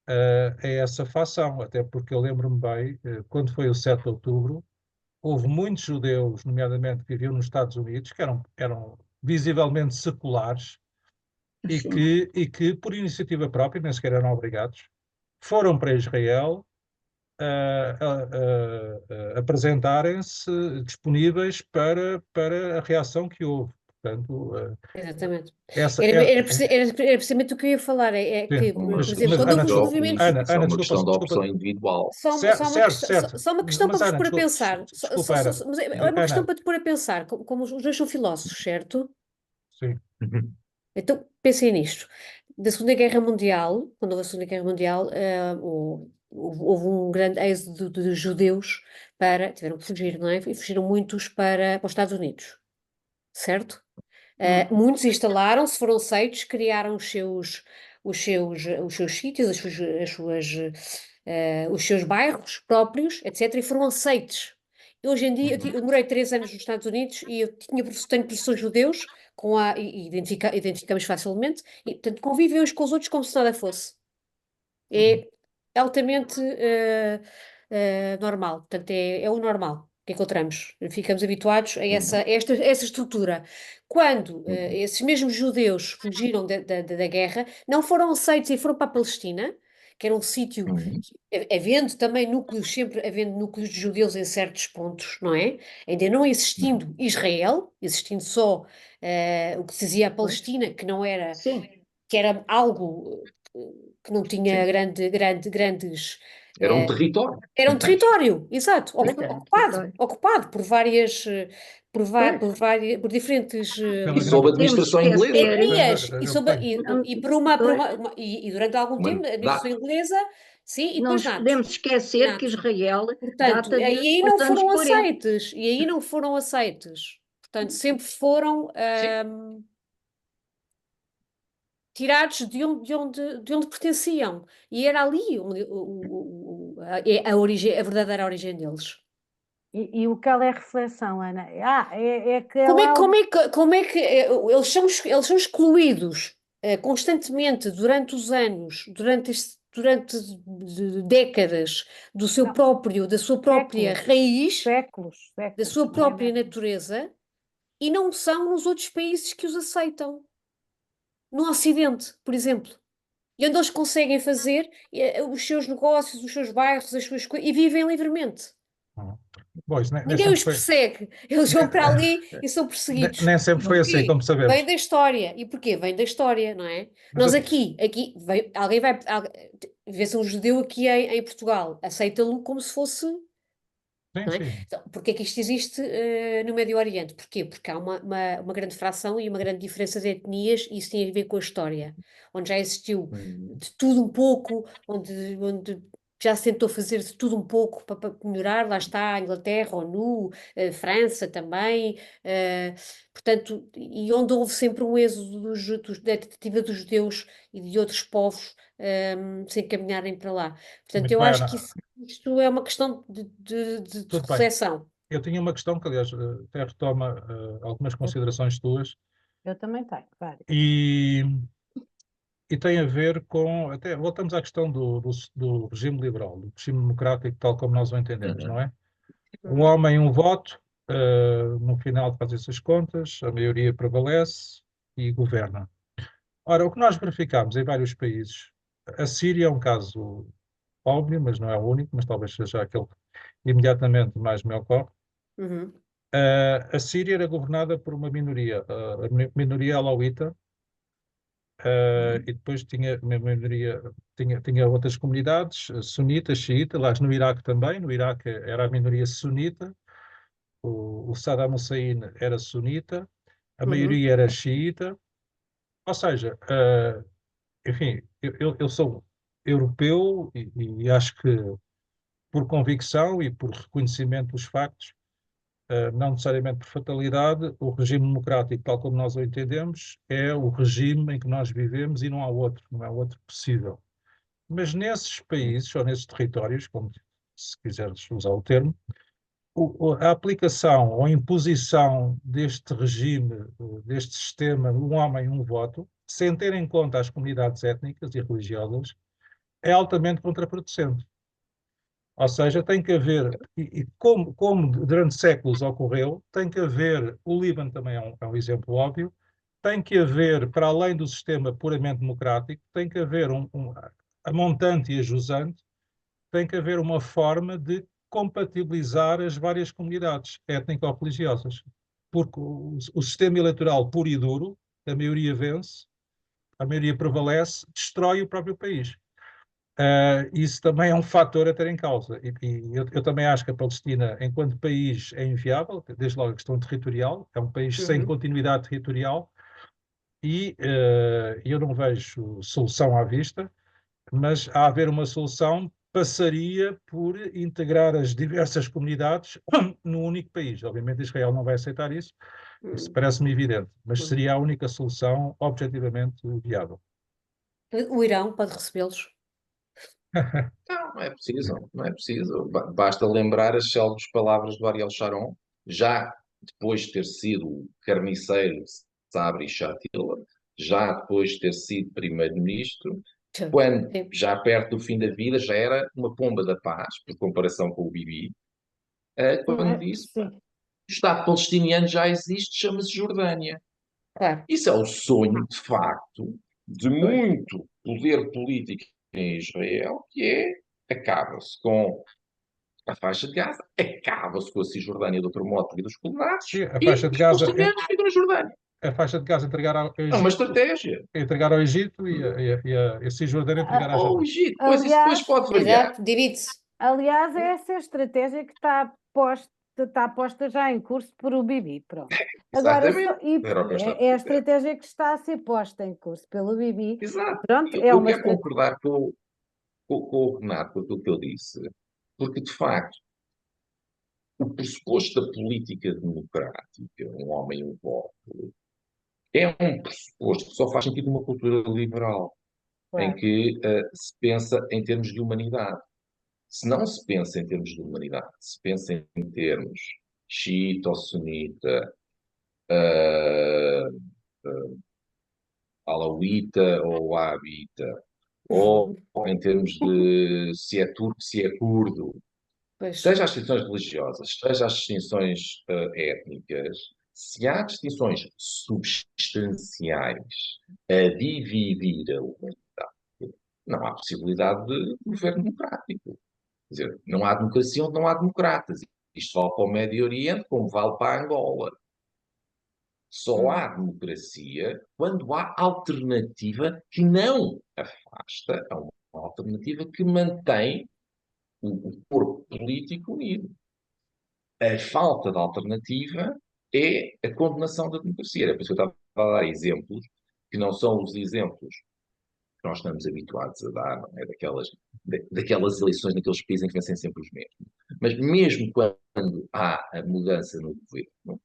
a essa fação, até porque eu lembro-me bem, quando foi o 7 de outubro, houve muitos judeus, nomeadamente que viviam nos Estados Unidos, que eram visivelmente seculares Sim. e que, por iniciativa própria, nem sequer eram obrigados, foram para Israel apresentarem-se disponíveis para a reação que houve. Portanto, Exatamente. essa Era precisamente o que eu ia falar. É que, por exemplo, quando houve os movimentos. Ana, Isso é uma desculpa, questão da opção individual. Só uma questão para vos pôr a pensar. Desculpa, Ana. Mas é uma questão para te pôr a pensar. Como os dois são filósofos, certo? Sim. Então pensem nisto. Da Segunda Guerra Mundial, quando houve a Segunda Guerra Mundial, houve um grande êxodo de judeus tiveram que fugir, não é? E fugiram muitos para os Estados Unidos, certo? Muitos instalaram-se, foram aceitos, criaram os seus sítios, os seus bairros próprios, etc., e foram aceitos. Hoje em dia, eu demorei 3 anos nos Estados Unidos e eu tenho professores judeus e identificamos facilmente, e portanto convivem uns com os outros como se nada fosse. É altamente normal, portanto é o normal que encontramos. Ficamos habituados a essa estrutura. Quando esses mesmos judeus fugiram da guerra, não foram aceitos e foram para a Palestina, que era um sítio, sempre havendo núcleos de judeus em certos pontos, não é? Ainda não existindo Israel, existindo só o que se dizia a Palestina, que não era, Sim. que era algo que não tinha grandes. Era um território. Era um território, exato, Território. ocupado por diferentes E sob administração Temos que inglesa. etnias e durante algum tempo a administração inglesa, sim, e Não depois nos natos. podemos esquecer Natos. que Israel Portanto, data aí dos não anos foram 40. aceitos, e aí não foram aceitos. Portanto, sempre foram tirados de onde pertenciam. E era ali a verdadeira origem deles. E o que é reflexão, Ana? É que Como é que eles são excluídos constantemente durante os anos, durante décadas da sua própria raiz, séculos, da sua não é própria décadas. natureza, e não são nos outros países que os aceitam. No Ocidente, por exemplo. e onde eles conseguem fazer os seus negócios, os seus bairros, as suas coisas, e vivem livremente. Bom, isso nem Ninguém sempre os foi, persegue, eles vão para ali e são perseguidos. nem sempre foi assim, Porquê? como sabemos. Vem da história. E porquê? Vem da história, não é? Mas Nós aqui alguém vai, vê-se um judeu aqui em Portugal, aceita-lo como se fosse, sim, não é? sim. Então, porquê é que isto existe no Médio Oriente? Porquê? Porque há uma grande fração e uma grande diferença de etnias e isso tem a ver com a história, onde já existiu de tudo um pouco, onde já se tentou fazer de tudo um pouco para melhorar, lá está a Inglaterra, a ONU, a França também, portanto, e onde houve sempre um êxodo da tentativa dos judeus e de outros povos se encaminharem para lá. Portanto, Muito eu bem, acho que Ana. isto é uma questão de Tudo bem. reflexão. Eu tinha uma questão que, aliás, até retoma algumas considerações tuas Eu também tenho, vários. e, e tem a ver com, até voltamos à questão do regime liberal, do regime democrático, tal como nós o entendemos, não é? Um homem, um voto, no final fazem-se as contas, a maioria prevalece e governa. Ora, o que nós verificamos em vários países, a Síria é um caso óbvio, mas não é o único, mas talvez seja aquele que imediatamente mais me ocorre. Uhum, A Síria era governada por uma minoria, a minoria alauíta, e depois tinha uma minoria, tinha outras comunidades, sunitas, xiita, lá no Iraque também, no Iraque era a minoria sunita, o Saddam Hussein era sunita, a uhum, maioria era xiita, ou seja, enfim, eu sou europeu e acho que por convicção e por reconhecimento dos factos, não necessariamente por fatalidade, o regime democrático, tal como nós o entendemos, é o regime em que nós vivemos e não há outro, não há outro possível. Mas nesses países, ou nesses territórios, como se quiseres usar o termo, a aplicação ou a imposição deste regime, deste sistema, um homem, um voto, sem ter em conta as comunidades étnicas e religiosas, é altamente contraproducente. Ou seja, tem que haver, e como durante séculos ocorreu, tem que haver, o Líbano também é um exemplo óbvio, tem que haver, para além do sistema puramente democrático, tem que haver a montante e a jusante, tem que haver uma forma de compatibilizar as várias comunidades étnico-religiosas. Porque o sistema eleitoral puro e duro, a maioria vence, a maioria prevalece, destrói o próprio país. Isso também é um fator a ter em causa. E eu também acho que a Palestina, enquanto país, é inviável, desde logo a questão territorial, é um país sem uhum. continuidade territorial e eu não vejo solução à vista, mas a haver uma solução passaria por integrar as diversas comunidades num único país. Obviamente Israel não vai aceitar isso parece-me evidente, mas seria a única solução objetivamente viável. O Irão pode recebê-los. Não, não é preciso, não é preciso. Basta lembrar as célebres palavras do Ariel Sharon, já depois de ter sido o carniceiro Sabri Shatila, já depois de ter sido primeiro-ministro, quando, Sim. já perto do fim da vida, já era uma pomba da paz, por comparação com o Bibi, quando disse, Sim. o Estado palestiniano já existe, chama-se Jordânia. Claro. Isso é o sonho, de facto, de muito poder político em Israel, que é, acaba-se com a faixa de Gaza, acaba-se com a Cisjordânia de outro modo, porque dos colonatos, E a e faixa de os Gaza, palestinianos ficam na Jordânia. a faixa de Gaza entregar ao É uma Egito, estratégia. e a Cisjordânia entregar à Ou o Jordânia. Egito, pois isso depois Aliás, pode variar. Exato, divide-se. aliás, é essa a estratégia que está posta já em curso por o Bibi, pronto. Agora, Exatamente. Era o que eu estava a é a dizer. estratégia que está a ser posta em curso pelo Bibi, Exato. pronto, é Eu uma quero estratégia. concordar com o Renato, com aquilo que ele disse, porque, de facto, o pressuposto da política democrática, um homem, um voto, é um pressuposto que só faz sentido numa cultura liberal, em Claro. que se pensa em termos de humanidade. Se não se pensa em termos de humanidade, se pensa em termos xiita ou sunita, uh, alauíta ou wahhabita, ou em termos de se é turco, se é curdo, Pois. seja as distinções religiosas, seja as distinções étnicas, se há distinções substanciais a dividir a humanidade, não há possibilidade de governo democrático. Quer dizer, não há democracia onde não há democratas. Isto vale para o Médio Oriente como vale para a Angola. Só há democracia quando há alternativa que não afasta, há uma alternativa que mantém o corpo político unido. A falta de alternativa é a condenação da democracia. Era por isso que eu estava a dar exemplos que não são os exemplos que nós estamos habituados a dar, não é? Daquelas eleições naqueles países em que vencem sempre os mesmos. Mas mesmo quando há a mudança no governo,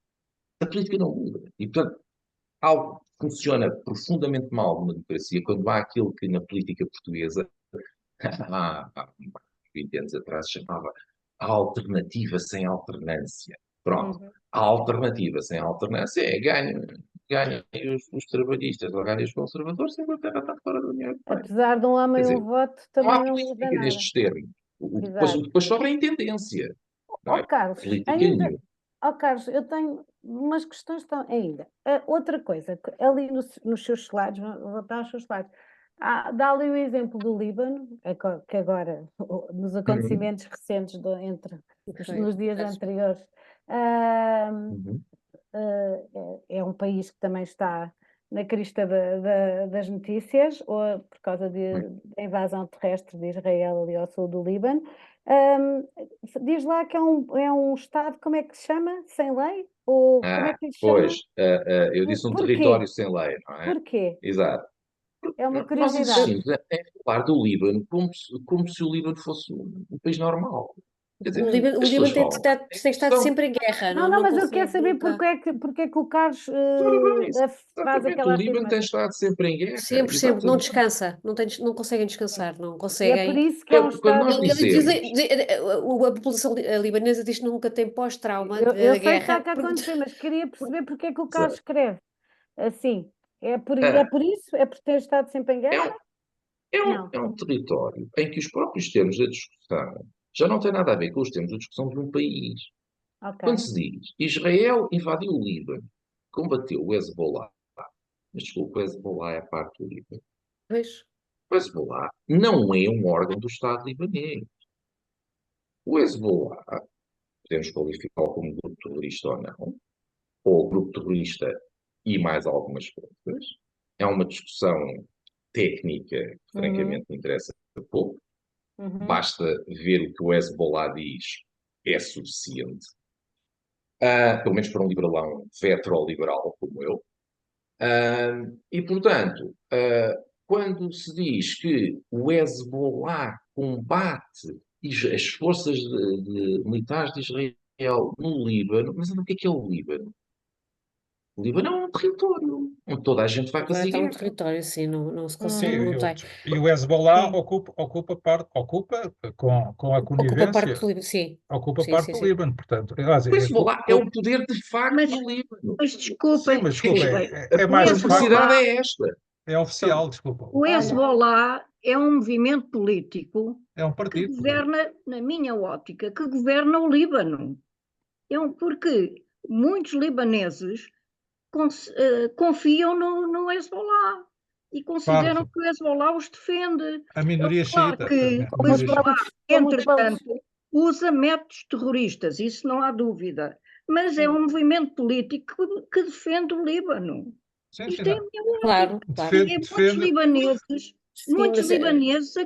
a política não muda. E, portanto, algo que funciona profundamente mal numa democracia, quando há aquilo que na política portuguesa, há 20 anos atrás, se chamava a alternativa sem alternância. Pronto. A alternativa sem alternância é ganham os trabalhistas ou ganham os conservadores, e a Inglaterra está fora da União Europeia. Apesar de um Quer homem dizer, um voto, não há também não muda política nada. nestes termos. Exato. Depois sobra a intendência. Não é? Carlos, Política ainda, nenhuma. Carlos, eu tenho umas questões ainda. Outra coisa, ali nos seus slides, vou voltar aos seus slides, dá ali o exemplo do Líbano, que agora, nos acontecimentos recentes nos dias anteriores, é um país que também está na crista das notícias, ou por causa da invasão terrestre de Israel ali ao sul do Líbano. Diz lá que é um Estado, como é que se chama? Sem lei? Ou como é que lhe chama? Pois, eu disse um Porquê? território sem lei, não é? Porquê? Exato. É uma Nós curiosidade. insistimos em falar do Líbano como se o Líbano fosse um país normal. Quer dizer, O Líbano as pessoas tem falam. estado sempre em guerra, Não, mas eu quero consegue saber nunca. porque é que o Carlos Ora bem, faz exatamente, aquela o Líbano tem afirmação. estado sempre em guerra. Sempre, não Exatamente. descansa, não conseguem descansar, não E é conseguem. por isso que é um Quando nós Estado. Eles dizemos, a população libanesa diz que nunca tem pós-trauma Eu da sei que está guerra. a acontecer, mas queria perceber porque é que o Carlos Exato. escreve assim. É por Ah, isso? É por ter estado sempre em é guerra? Não. é um território em que os próprios termos da discussão já não têm nada a ver com os termos da discussão de um país. Ok. Quando se diz Israel invadiu o Líbano, combateu o Hezbollah, mas desculpa, o Hezbollah é parte do Líbano. Pois, O Hezbollah não é um órgão do Estado libanês. O Hezbollah, podemos qualificá-lo como grupo terrorista ou não, ou grupo terrorista e mais algumas coisas. É uma discussão técnica que, francamente, me interessa pouco. Basta ver o que o Hezbollah diz, é suficiente. Pelo menos para um liberalão vetroliberal como eu. E, portanto, quando se diz que o Hezbollah combate as forças militares de Israel no Líbano, mas o que é o Líbano? O Líbano é um território onde toda a gente vai fazer está um guerra. território assim, não se Sim, consegue, não tem. e o Hezbollah Sim. ocupa com a Ocupa conivência, parte do Líbano, sim. ocupa Sim, parte sim, do sim. Líbano, portanto. Aliás, O Hezbollah é o poder de facto Mas- do Líbano. Mas sim, desculpem, mas desculpa, A é mais de facto, perversidade é esta. é oficial, desculpa. o Hezbollah é um movimento político É um que partido. governa, na minha ótica, que governa o Líbano. Porque muitos libaneses confiam no Hezbollah e consideram Claro, que o Hezbollah os defende. a minoria Claro xiita. que A o minoria xiita. Hezbollah, entretanto, usa métodos terroristas, isso não há dúvida. Mas é um movimento político que defende o Líbano. Sim, Isto sim, é a não. minha ótica. Claro, claro. E muitos libaneses, Sim, mas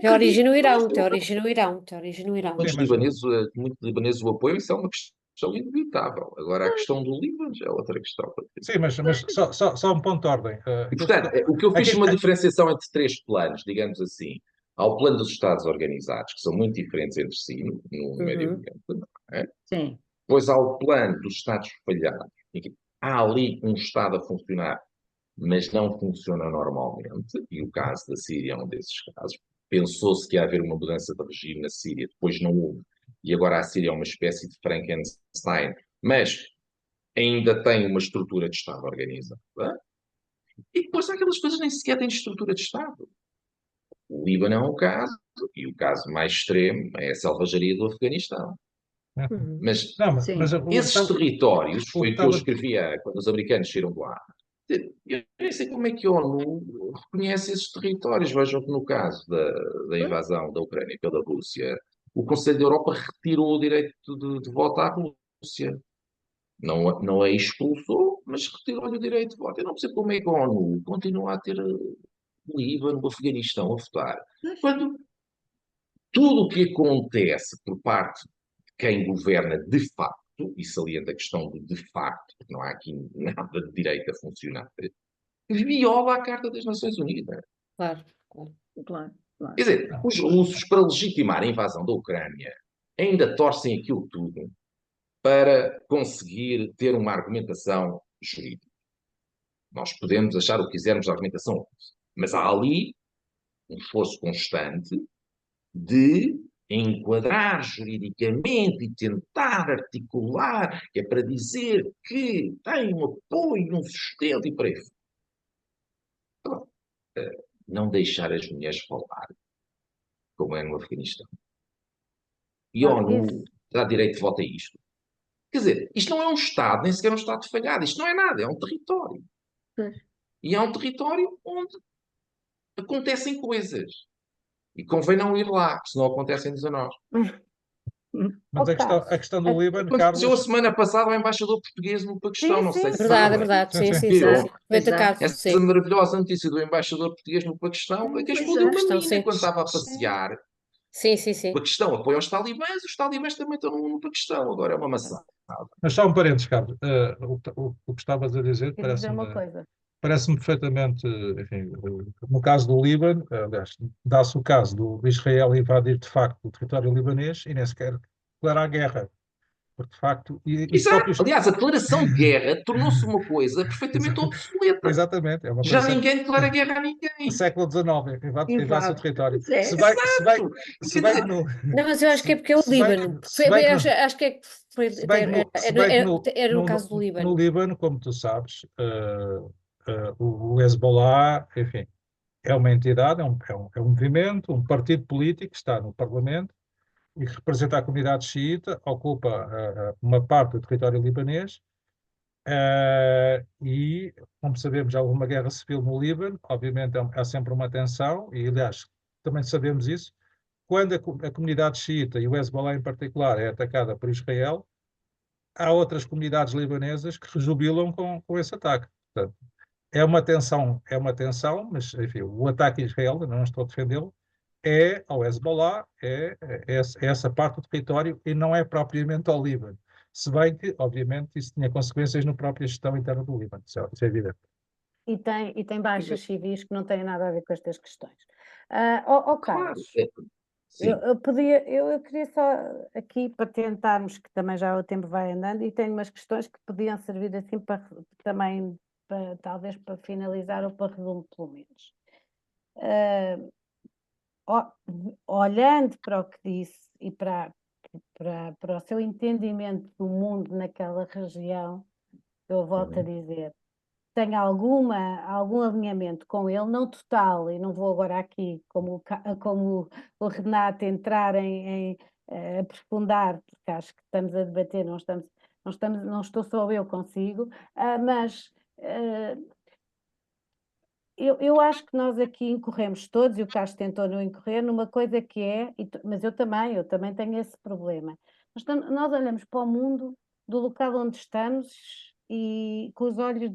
tem origem no Irão, tem origem no Irão, tem origem no Irão. Muitos Sim, mas- libaneses o apoiam, isso é uma questão inevitável. Agora, a questão do Líbano já é outra questão. Sim, mas só um ponto de ordem. E, portanto, o que eu fiz aqui- uma diferenciação entre três planos, digamos assim. Há o plano dos Estados organizados, que são muito diferentes entre si no Médio Oriente. Não é? Sim. Depois há o plano dos Estados falhados, em que há ali um Estado a funcionar, mas não funciona normalmente, e o caso da Síria é um desses casos. Pensou-se que ia haver uma mudança de regime na Síria, depois não houve, e agora a Síria é uma espécie de Frankenstein, mas ainda tem uma estrutura de Estado organizada. E depois há aquelas coisas que nem sequer têm estrutura de Estado. O Líbano é um caso, e o caso mais extremo é a selvageria do Afeganistão. Mas Não, Sim. mas esses territórios, foi o que eu estava- escrevia quando os americanos saíram do ar, Eu nem sei como é que a ONU reconhece esses territórios. Vejam que no caso da invasão da Ucrânia pela Rússia, o Conselho da Europa retirou o direito de voto à Rússia. Não a expulsou, mas retirou-lhe o direito de voto. Eu não percebo como é que a ONU continua a ter o Líbano, o Afeganistão a votar, quando tudo o que acontece por parte de quem governa de facto, e salienta a questão do de facto, porque não há aqui nada de direito a funcionar, viola a Carta das Nações Unidas. Claro, claro. Claro, claro. Quer dizer, os russos, para legitimar a invasão da Ucrânia, ainda torcem aquilo tudo para conseguir ter uma argumentação jurídica. Nós podemos achar o que quisermos da argumentação russa, mas há ali um esforço constante de enquadrar juridicamente e tentar articular, que é para dizer que tem um apoio, um sustento e por aí fora. Não deixar as mulheres falar, como é no Afeganistão. E a ONU dá direito de voto a isto. Quer dizer, isto não é um Estado, nem sequer um Estado falhado. Isto não é nada, é um território. Pois. E é um território onde acontecem coisas. E convém não ir lá, senão acontecem-nos a nós. Mas a questão do Líbano, Aconteceu a Carlos, semana passada ao embaixador português no Paquistão, Sim, não sei É se verdade, é sabem. verdade. Sim, Sim, sim. sim, Viram? sim. Feita Exato. caso, Essa sim. maravilhosa notícia do embaixador português no Paquistão é que Pois explodiu é. uma Questão, mina sim. quando estava a passear. Sim, sim, O sim. Paquistão apoia os talibãs também estão no Paquistão. Agora é uma maçã. mas só um parênteses, Carlos, o que estavas a dizer Queria dizer uma coisa. parece-me perfeitamente, enfim, no caso do Líbano, aliás, dá-se o caso de Israel invadir de facto o território libanês e nem sequer declarar a guerra, porque de facto, e os Exato. próprios... Aliás, a declaração de guerra tornou-se uma coisa perfeitamente obsoleta. Exatamente, é uma Já coisa ninguém declara guerra a ninguém. século XIX, invade-se o Exato. território. Pois é. Se bem Exato. que Quer dizer, no, Não, mas eu acho que é porque é o se bem- Líbano. se bem que no- Acho que é que foi, se bem que no, se era, bem que era no caso do no Líbano. Líbano, como tu sabes, o Hezbollah, enfim, é uma entidade, é um movimento, um partido político que está no Parlamento e que representa a comunidade xiita, ocupa uma parte do território libanês e, como sabemos, há uma guerra civil no Líbano, obviamente há sempre uma tensão e, aliás, também sabemos isso, quando a comunidade xiita e o Hezbollah em particular é atacada por Israel, há outras comunidades libanesas que rejubilam com esse ataque. Portanto, é uma tensão, mas enfim, o ataque a Israel, não estou a defendê-lo, é ao Hezbollah, é essa parte do território e não é propriamente ao Líbano. Se bem que, obviamente, isso tinha consequências na própria gestão interna do Líbano, isso é evidente. E tem baixas civis que não têm nada a ver com estas questões. claro. Carlos, Sim. eu queria só aqui para tentarmos, que também já o tempo vai andando, e tenho umas questões que podiam servir assim para também, talvez para finalizar ou para resumo, pelo menos. Olhando para o que disse e para o seu entendimento do mundo naquela região, eu volto a dizer, tenho algum alinhamento com ele, não total, e não vou agora aqui, como o Renato, entrar em aprofundar, porque acho que estamos a debater, não estou só eu consigo, mas eu acho que nós aqui incorremos todos, e o Carlos tentou não incorrer, numa coisa que é, mas eu também tenho esse problema. Nós olhamos para o mundo do local onde estamos e com os olhos,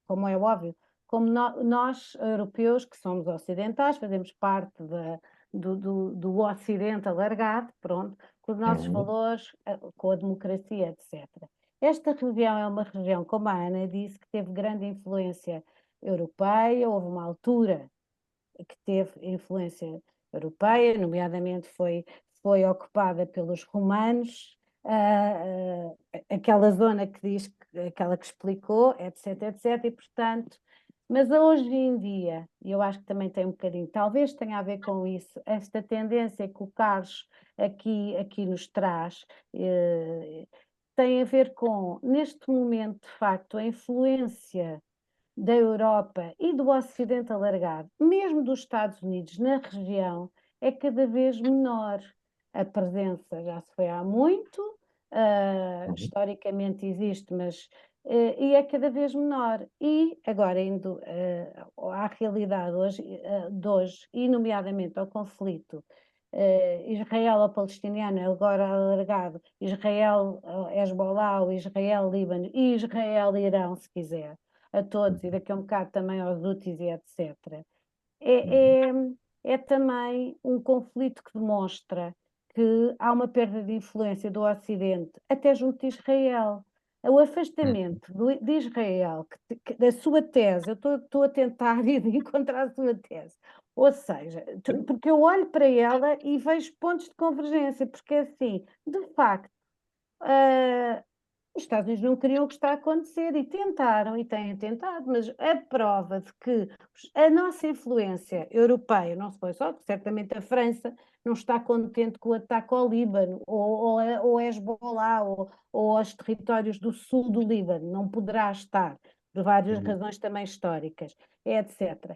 como é óbvio, como nós, europeus, que somos ocidentais, fazemos parte do Ocidente alargado, pronto, com os nossos valores, com a democracia, etc. Esta região é uma região, como a Ana disse, que teve grande influência europeia, houve uma altura que teve influência europeia, nomeadamente foi ocupada pelos romanos, aquela zona que diz, aquela que explicou, etc, etc, e portanto, mas hoje em dia, e eu acho que também tem um bocadinho, talvez tenha a ver com isso, esta tendência que o Carlos aqui nos traz, tem a ver com, neste momento, de facto, a influência da Europa e do Ocidente alargado, mesmo dos Estados Unidos na região, é cada vez menor. A presença já se foi há muito, historicamente existe, mas e é cada vez menor. E agora, indo à realidade de hoje, e nomeadamente ao conflito Israelo-palestiniano, agora alargado, Israel-Hezbollah, Israel-Líbano e Israel-Irão, se quiser, a todos, e daqui a um bocado também aos Houthis e etc. É também um conflito que demonstra que há uma perda de influência do Ocidente, até junto de Israel. O afastamento de Israel, da sua tese, eu estou a tentar ir encontrar a sua tese, ou seja, porque eu olho para ela e vejo pontos de convergência, porque assim, de facto, os Estados Unidos não queriam o que está a acontecer e tentaram, e têm tentado, mas a prova de que a nossa influência europeia, não se foi só, certamente a França não está contente com o ataque ao Líbano, ou Hezbollah, ou aos territórios do sul do Líbano, não poderá estar, por várias razões também históricas, etc.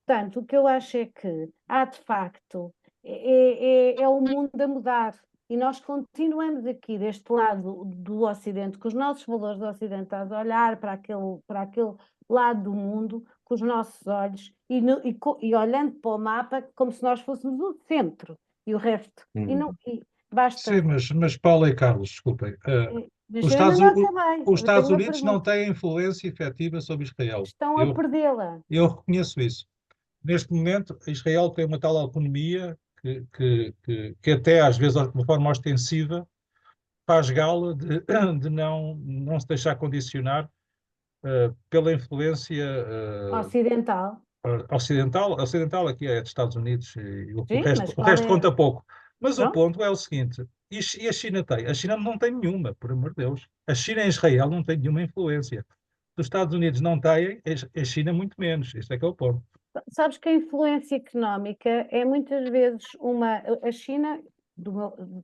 Portanto, o que eu acho é que há de facto, é o mundo a mudar. E nós continuamos aqui deste lado do Ocidente, com os nossos valores ocidentais, a olhar para aquele lado do mundo com os nossos olhos e olhando para o mapa como se nós fôssemos o centro e o resto. E basta. Sim, mas Paula e Carlos, desculpem. Mas Os eu ainda Estados, não acabei. os Eu Estados tenho uma Unidos não pergunta. têm influência efetiva sobre Israel. Estão a perdê-la. Eu reconheço isso. Neste momento, Israel tem uma tal autonomia que até às vezes, de uma forma ostensiva, faz gala de não se deixar condicionar pela influência Ocidental. ocidental aqui é dos Estados Unidos e o Sim, resto, mas o qual resto é? conta pouco. Mas o Pronto. ponto é o seguinte, e a China tem? A China não tem nenhuma, por amor de Deus. A China em Israel não tem nenhuma influência. Os Estados Unidos não têm, a China muito menos. Este é que é o ponto. Sabes que a influência económica é muitas vezes a China,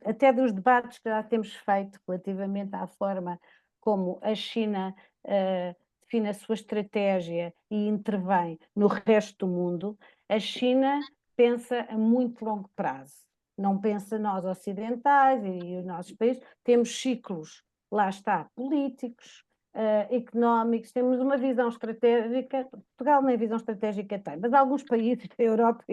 até dos debates que já temos feito relativamente à forma como a China define a sua estratégia e intervém no resto do mundo, a China pensa a muito longo prazo. Não pensa nós ocidentais e os nossos países, temos ciclos, lá está, políticos, económicos, temos uma visão estratégica. Portugal nem visão estratégica tem, mas alguns países da Europa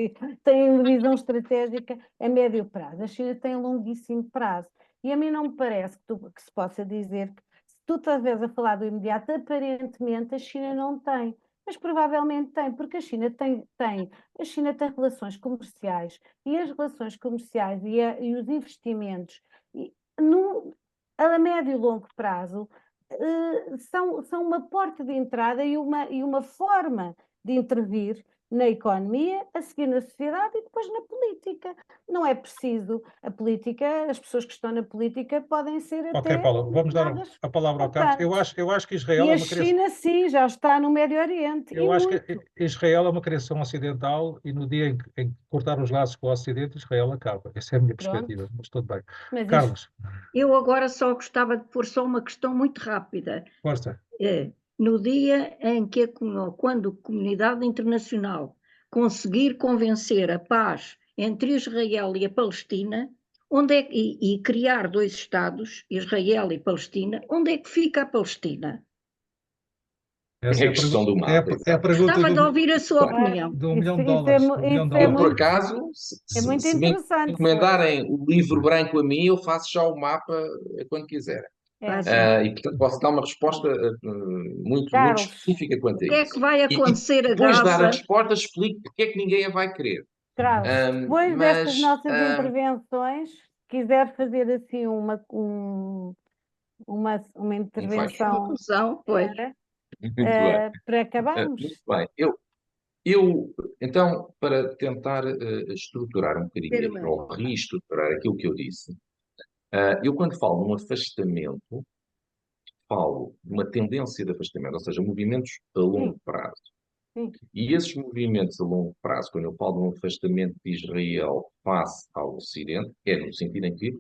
têm uma visão estratégica a médio prazo. A China tem um longuíssimo prazo. E a mim não me parece que se possa dizer que, se tu estás a falar do imediato, aparentemente a China não tem. Mas provavelmente tem, porque a China a China tem relações comerciais, e as relações comerciais e os investimentos a médio e longo prazo são uma porta de entrada e uma forma de intervir na economia, a seguir na sociedade e depois na política. Não é preciso a política, as pessoas que estão na política podem ser Ok, até Paula, vamos dar a palavra ao Carlos. Eu acho que Israel e é a uma criação. China, sim, já está no Médio Oriente. Eu acho que Israel é uma criação ocidental e no dia em que cortar os laços com o Ocidente, Israel acaba. Essa é a minha perspectiva, mas tudo bem. Mas Carlos, Eu agora só gostava de pôr só uma questão muito rápida. força. No dia em que quando a comunidade internacional conseguir convencer a paz entre Israel e a Palestina, e criar dois Estados, Israel e Palestina, onde é que fica a Palestina? Essa É a questão do mapa, é a pergunta Gostava de ouvir a sua opinião. do milhão de Isso dólares. Do milhão de Eu, dólares. por acaso, é muito se me interessante. encomendarem o livro branco a mim, eu faço já o mapa quando quiser. E, portanto, posso dar uma resposta muito Carlos, específica quanto O a que é isso. que vai acontecer a Depois de dar a Gaza? resposta, explico porque é que ninguém a vai querer. Carlos, depois destas Mas, nossas intervenções, se quiser fazer assim uma intervenção Conclusão, pois. muito bem. para acabarmos. Muito bem. Então, para tentar estruturar um bocadinho, ou reestruturar aquilo que eu disse, eu quando falo num afastamento, falo de uma tendência de afastamento, ou seja, movimentos a longo prazo. Sim. E esses movimentos a longo prazo, quando eu falo de um afastamento de Israel face ao Ocidente, é no sentido em que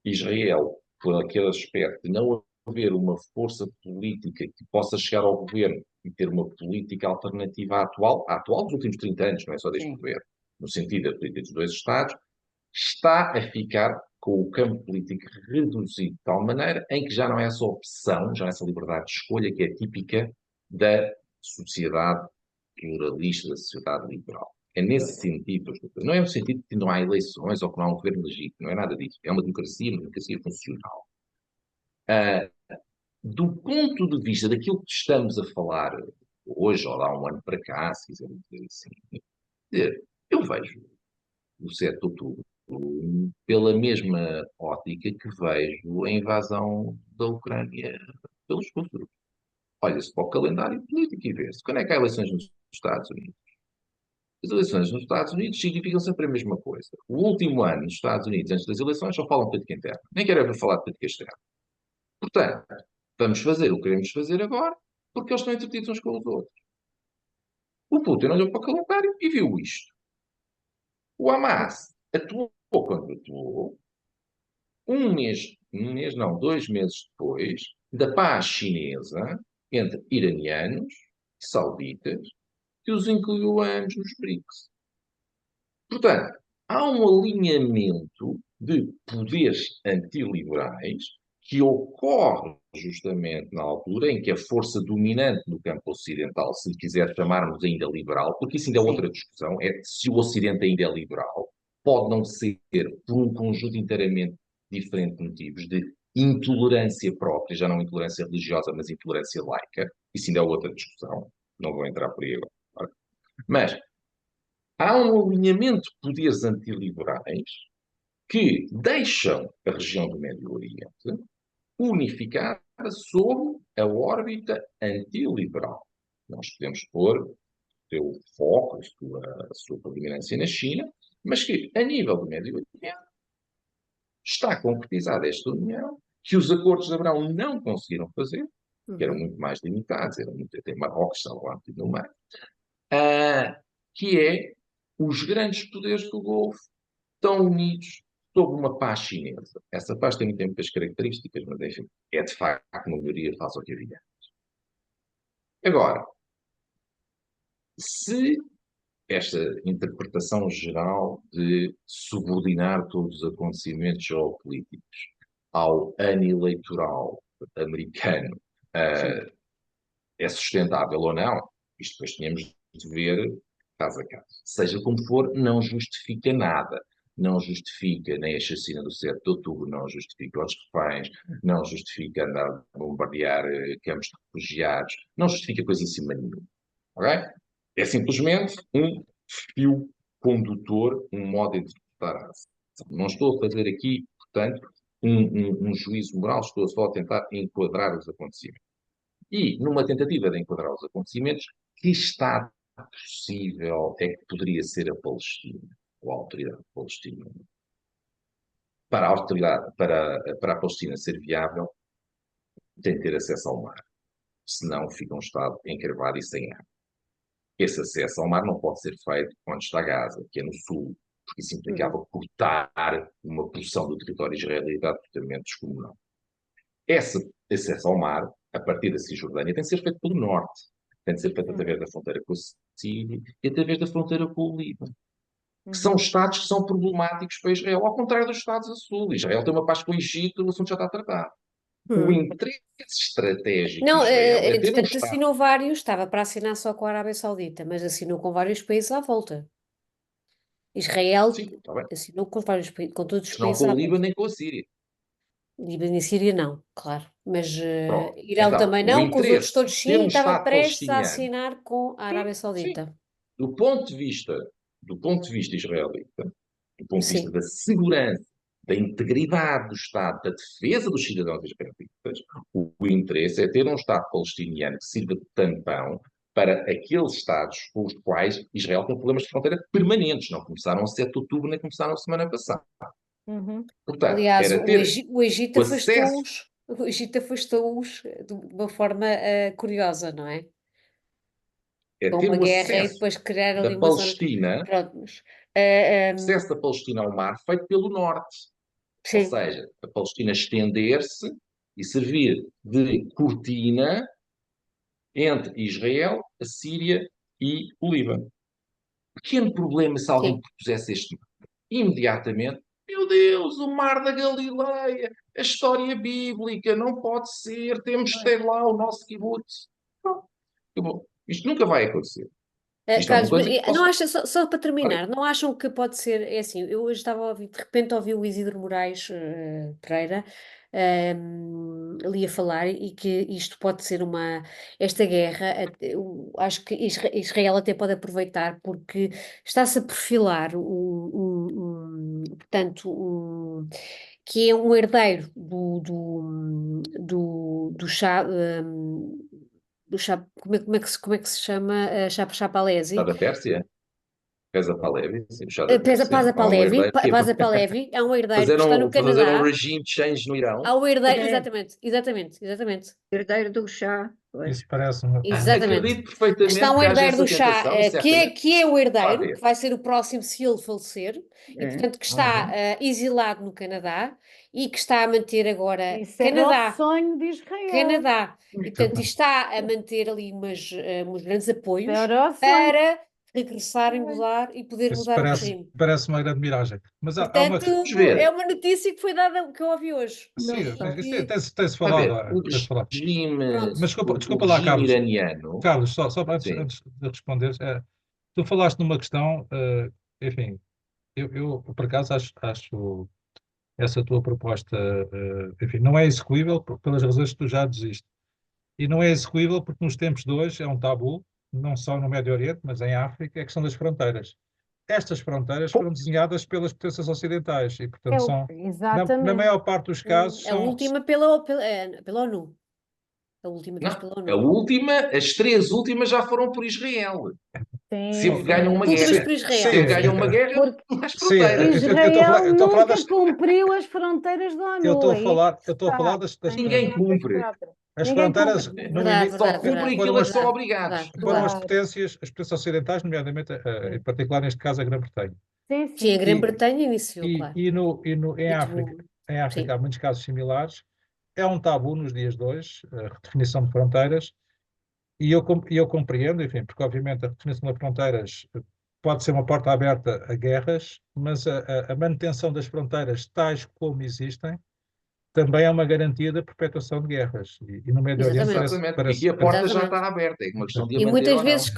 Israel, por aquele aspecto de não haver uma força política que possa chegar ao governo e ter uma política alternativa à atual dos últimos 30 anos, não é só deste governo, no sentido da política dos dois Estados, está a ficar com o campo político reduzido de tal maneira em que já não é essa opção, já é essa liberdade de escolha que é típica da sociedade pluralista, da sociedade liberal. É nesse sentido, não é no sentido de que não há eleições ou que não há um governo legítimo, não é nada disso. É uma democracia funcional. Do ponto de vista daquilo que estamos a falar hoje, ou há um ano para cá, se quisermos dizer assim, eu vejo o 7 de outubro pela mesma ótica que vejo a invasão da Ucrânia pelos russos. Olha-se para o calendário político e vê-se. Quando é que há eleições nos Estados Unidos? As eleições nos Estados Unidos significam sempre a mesma coisa. O último ano nos Estados Unidos, antes das eleições, só falam de política interna. Nem quero ver falar de política externa. Portanto, vamos fazer o que queremos fazer agora, porque eles estão entretidos uns com os outros. O Putin olhou para o calendário e viu isto. O Hamas atuou quando atuou. Um mês não, 2 meses depois da paz chinesa entre iranianos e sauditas, que os incluiu ambos nos BRICS. Portanto, há um alinhamento de poderes antiliberais que ocorre justamente na altura em que a força dominante no campo ocidental, se quiser chamarmos ainda liberal, porque isso ainda é outra discussão, é se o Ocidente ainda é liberal, pode não ser por um conjunto inteiramente diferente de motivos de intolerância própria, já não intolerância religiosa, mas intolerância laica, isso ainda é outra discussão, não vou entrar por aí agora. Mas há um alinhamento de poderes antiliberais que deixam a região do Médio Oriente unificada sob a órbita antiliberal. Nós podemos pôr o seu foco, a sua predominância na China, mas que, a nível do Médio Oriente, está concretizada esta união, que os acordos de Abrão não conseguiram fazer, que eram muito mais limitados, até Marrocos estava lá no meio, que é os grandes poderes do Golfo estão unidos sob uma paz chinesa. Essa paz tem muitas características, mas enfim, é de facto uma maioria face ao que havia. Agora, se esta interpretação geral de subordinar todos os acontecimentos geopolíticos ao ano eleitoral americano é sustentável ou não, isto depois tínhamos de ver caso a caso. Seja como for, não justifica nada. Não justifica nem a chacina do 7 de outubro, não justifica os reféns, não justifica andar a bombardear campos de refugiados, não justifica coisíssima nenhuma. Okay? É simplesmente um fio condutor, um modo de interpretar a ação. Não estou a fazer aqui, portanto, um juízo moral, estou só a tentar enquadrar os acontecimentos. E, numa tentativa de enquadrar os acontecimentos, que Estado possível é que poderia ser a Palestina, ou a autoridade palestina? Para a Palestina ser viável, tem que ter acesso ao mar. Senão fica um Estado encravado e sem água. Esse acesso ao mar não pode ser feito onde está Gaza, que é no sul, porque isso implicava cortar uma porção do território israelita absolutamente descomunal. Esse acesso ao mar, a partir da Cisjordânia, tem de ser feito pelo norte. Tem de ser feito através da fronteira com a Síria e através da fronteira com o Líbano. Que são Estados que são problemáticos para Israel, ao contrário dos Estados a sul. Israel tem uma paz com o Egito, o assunto já está tratado. O interesse estratégico Não, de Israel é ter um entretanto, Estado. assinou vários, estava para assinar só com a Arábia Saudita, mas assinou com vários países à volta. Israel Sim, está bem. assinou com vários países, com todos os Mas não países com à o volta. Líbano nem com a Síria. Líbano e Síria não, claro. Mas Pronto. Irão Então, também o não, com os outros interesse todos de ter sim, um estava Estado prestes a palestiniano. assinar com a Arábia Sim. Saudita. Do ponto de vista israelita, do ponto de vista Sim. da segurança, da integridade do Estado, da defesa dos cidadãos israelitas, o interesse é ter um Estado palestiniano que sirva de tampão para aqueles Estados com os quais Israel tem problemas de fronteira permanentes. Não começaram a 7 de outubro, nem começaram a semana passada. Portanto, Aliás, era o ter Egito o acesso. o Egito afastou-os de uma forma curiosa, não é? É Com ter uma o guerra e acesso depois criar ali da uma zona. Palestina, Pronto, mas, acesso da Palestina ao mar feito pelo norte. Ou sim, seja, a Palestina estender-se e servir de cortina entre Israel, a Síria e o Líbano. Pequeno problema se alguém sim. propusesse este mapa. Imediatamente Meu Deus, o mar da Galileia, a história bíblica, não pode ser, temos que ter lá o nosso kibbutz. Não, acabou. Isto nunca vai acontecer. Isto é uma Carlos, mas coisa que não posso... acha, só para Olha, terminar, não acham que pode ser, é assim, eu hoje estava a ouvir, de repente ouvi o Isidro Moraes Pereira ali a falar e que isto pode ser esta guerra, eu acho que Israel até pode aproveitar porque está-se a perfilar portanto, que é um herdeiro do chá, como é que se chama? Chapa Chá Alesi. da Pérsia, Reza Pahlavi, sim, o Chá da Pérsia. Paza Há um Pahlavi, herdeiro que Paza Pahlavi, é um herdeiro que está no fazer um Canadá. regime change no Irão. Há o herdeiro, É, exatamente. herdeiro do chá, pois. Isso parece uma. Exatamente. Acredito Está perfeitamente um que haja herdeiro essa do chá, tentação e certamente que é o vai herdeiro, que haver. vai ser o próximo se ele falecer, e É. portanto que está exilado no Canadá e que está a manter agora Isso era o Canadá. sonho de Israel. Canadá. E, portanto, isto está a manter ali uns grandes apoios Era o sonho. para regressarem mudar e poder Isso mudar o regime. parece uma grande miragem. Mas há uma. Portanto, Vamos ver. é uma notícia que foi dada, que eu ouvi hoje. Sim, E- isto e- tem-se Vai falado. ver, o Tem-se falado. regime, Pronto. Mas o desculpa lá, regime Carlos. iraniano, Carlos, só antes, sim, antes de responderes, tu falaste numa questão, enfim, eu por acaso acho essa tua proposta, enfim, não é execuível pelas razões que tu já diziste. E não é execuível porque nos tempos de hoje é um tabu, não só no Médio Oriente, mas em África, é a questão das fronteiras. Estas fronteiras foram desenhadas pelas potências ocidentais e, portanto, na Exatamente. maior parte dos casos, A última pela ONU. A última vez não, pela a ONU. última, as três últimas já foram por Israel. Sim, Sempre ganham uma Últimas guerra. por Israel. Sempre ganham uma guerra Porque nas sim, fronteiras. Israel eu estou a falar nunca das, cumpriu as fronteiras da ONU. eu estou a aí falar, eu estou a está. falar das Ninguém cumpre. as Ninguém fronteiras cumpre. no Verdade, limite Só verdade, cumprem foram aquilo a as, que são obrigados. foram Claro. as potências ocidentais, nomeadamente, em particular neste caso a Grã-Bretanha. Sim, Sim, a sim. Grã-Bretanha iniciou, claro. Em Muito Em África sim. há muitos casos similares. É um tabu nos dias de hoje, a redefinição de fronteiras, e eu compreendo, enfim, porque obviamente a redefinição de fronteiras pode ser uma porta aberta a guerras, mas a manutenção das fronteiras tais como existem também é uma garantia da perpetuação de guerras. E no Médio Oriente Exatamente. Exatamente, porque aqui a porta já está aberta. É uma questão de a E manter muitas ou não. vezes,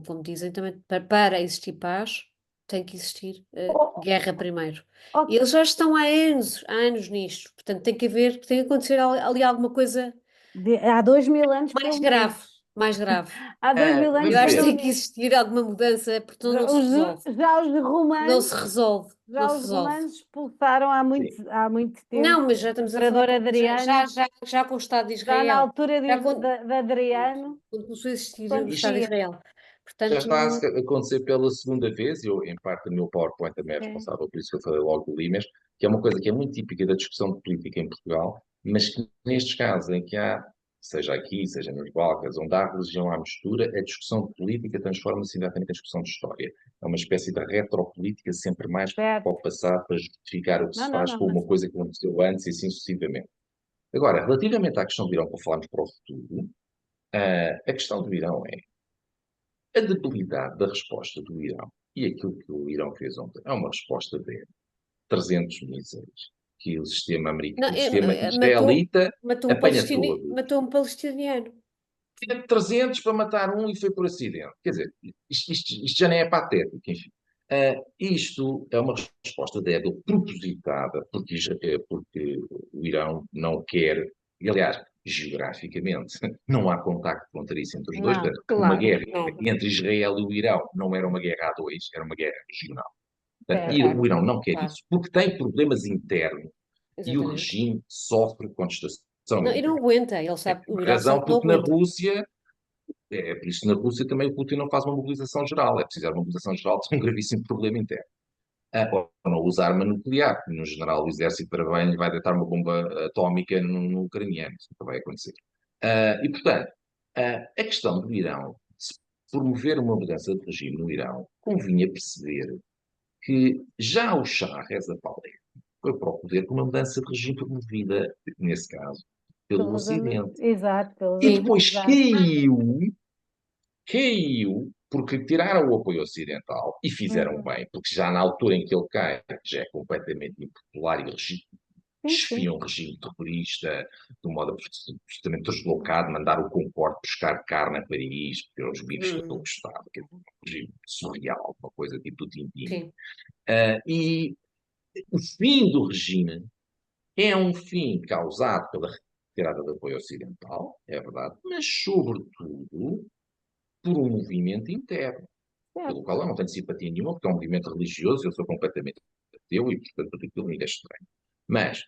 como dizem também, para existir paz, tem que existir guerra primeiro. Oh, E eles já estão há anos nisto, portanto tem que acontecer ali alguma coisa há 2000 anos, mais pelo grave, menos. mais grave. Há 2000 vamos anos, Eu acho que ver. tem que existir alguma mudança, porque não se resolve. Já os Não romanos, se resolve, não se resolve. expulsaram há muito tempo. Não, mas já estamos o a falar imperador Adriano, já com o Estado de já na Israel, altura já quando, de Adriano, quando começou a existir quando o Estado de tinha. Israel. Já Portanto, está a acontecer pela segunda vez, eu, em parte, o meu PowerPoint também é responsável por isso que eu falei logo do Limes, que é uma coisa que é muito típica da discussão de política em Portugal, mas que nestes casos em que há, seja aqui, seja nos Balcãs, onde há religião à mistura, a discussão de política transforma-se imediatamente em discussão de história. É uma espécie de retropolítica sempre mais para Certo. o passado, para justificar o que se faz com uma mas coisa que aconteceu antes e assim sucessivamente. Agora, relativamente à questão do Irão, para falarmos para o futuro, a questão do Irão é a debilidade da resposta do Irão e aquilo que o Irão fez ontem é uma resposta de 300 mísseis que o sistema americano, o sistema israelita apanha todos. matou um palestiniano. Teve 300 para matar um e foi por acidente. Quer dizer, isto já nem é patético, enfim. Isto é uma resposta débil, propositada, porque o Irão não quer, e aliás, geograficamente, não há contacto fronteiriço entre os dois, Não, portanto, claro, uma guerra não. entre Israel e o Irão não era uma guerra a dois, era uma guerra regional. Portanto, certo. e o Irão não quer Claro. isso, porque tem problemas internos e o Exatamente. regime sofre contestação Não, e não interna. aguenta, ele sabe, o Irão Razão sabe que não porque na aguenta. Rússia por isso que na Rússia também o Putin não faz uma mobilização geral. É preciso uma mobilização geral de um gravíssimo problema interno. Ou não usar arma nuclear. No general, o exército para bem vai deitar uma bomba atómica no ucraniano. Isso nunca vai acontecer. E, portanto, a questão do Irão, se promover uma mudança de regime no Irão, convinha perceber que já o Shah Reza Pahlavi foi para o poder com uma mudança de regime promovida, nesse caso, pelo Ocidente. Exato. E depois caiu porque tiraram o apoio ocidental e fizeram Uhum. bem, porque já na altura em que ele cai, já é completamente impopular e Sim, desfia sim. um regime terrorista de um modo absolutamente deslocado, mandar o Concorde buscar carne a Paris, porque os vírus que ele Hum, gostava, que é um regime surreal, uma coisa tipo do Tintin. sim. E o fim do regime é um fim causado pela retirada do apoio ocidental, é verdade, mas sobretudo por um movimento interno, pelo Certo. qual eu não tenho simpatia nenhuma, porque é um movimento religioso, eu sou completamente ateu e, portanto, tudo aquilo me é estranho. Mas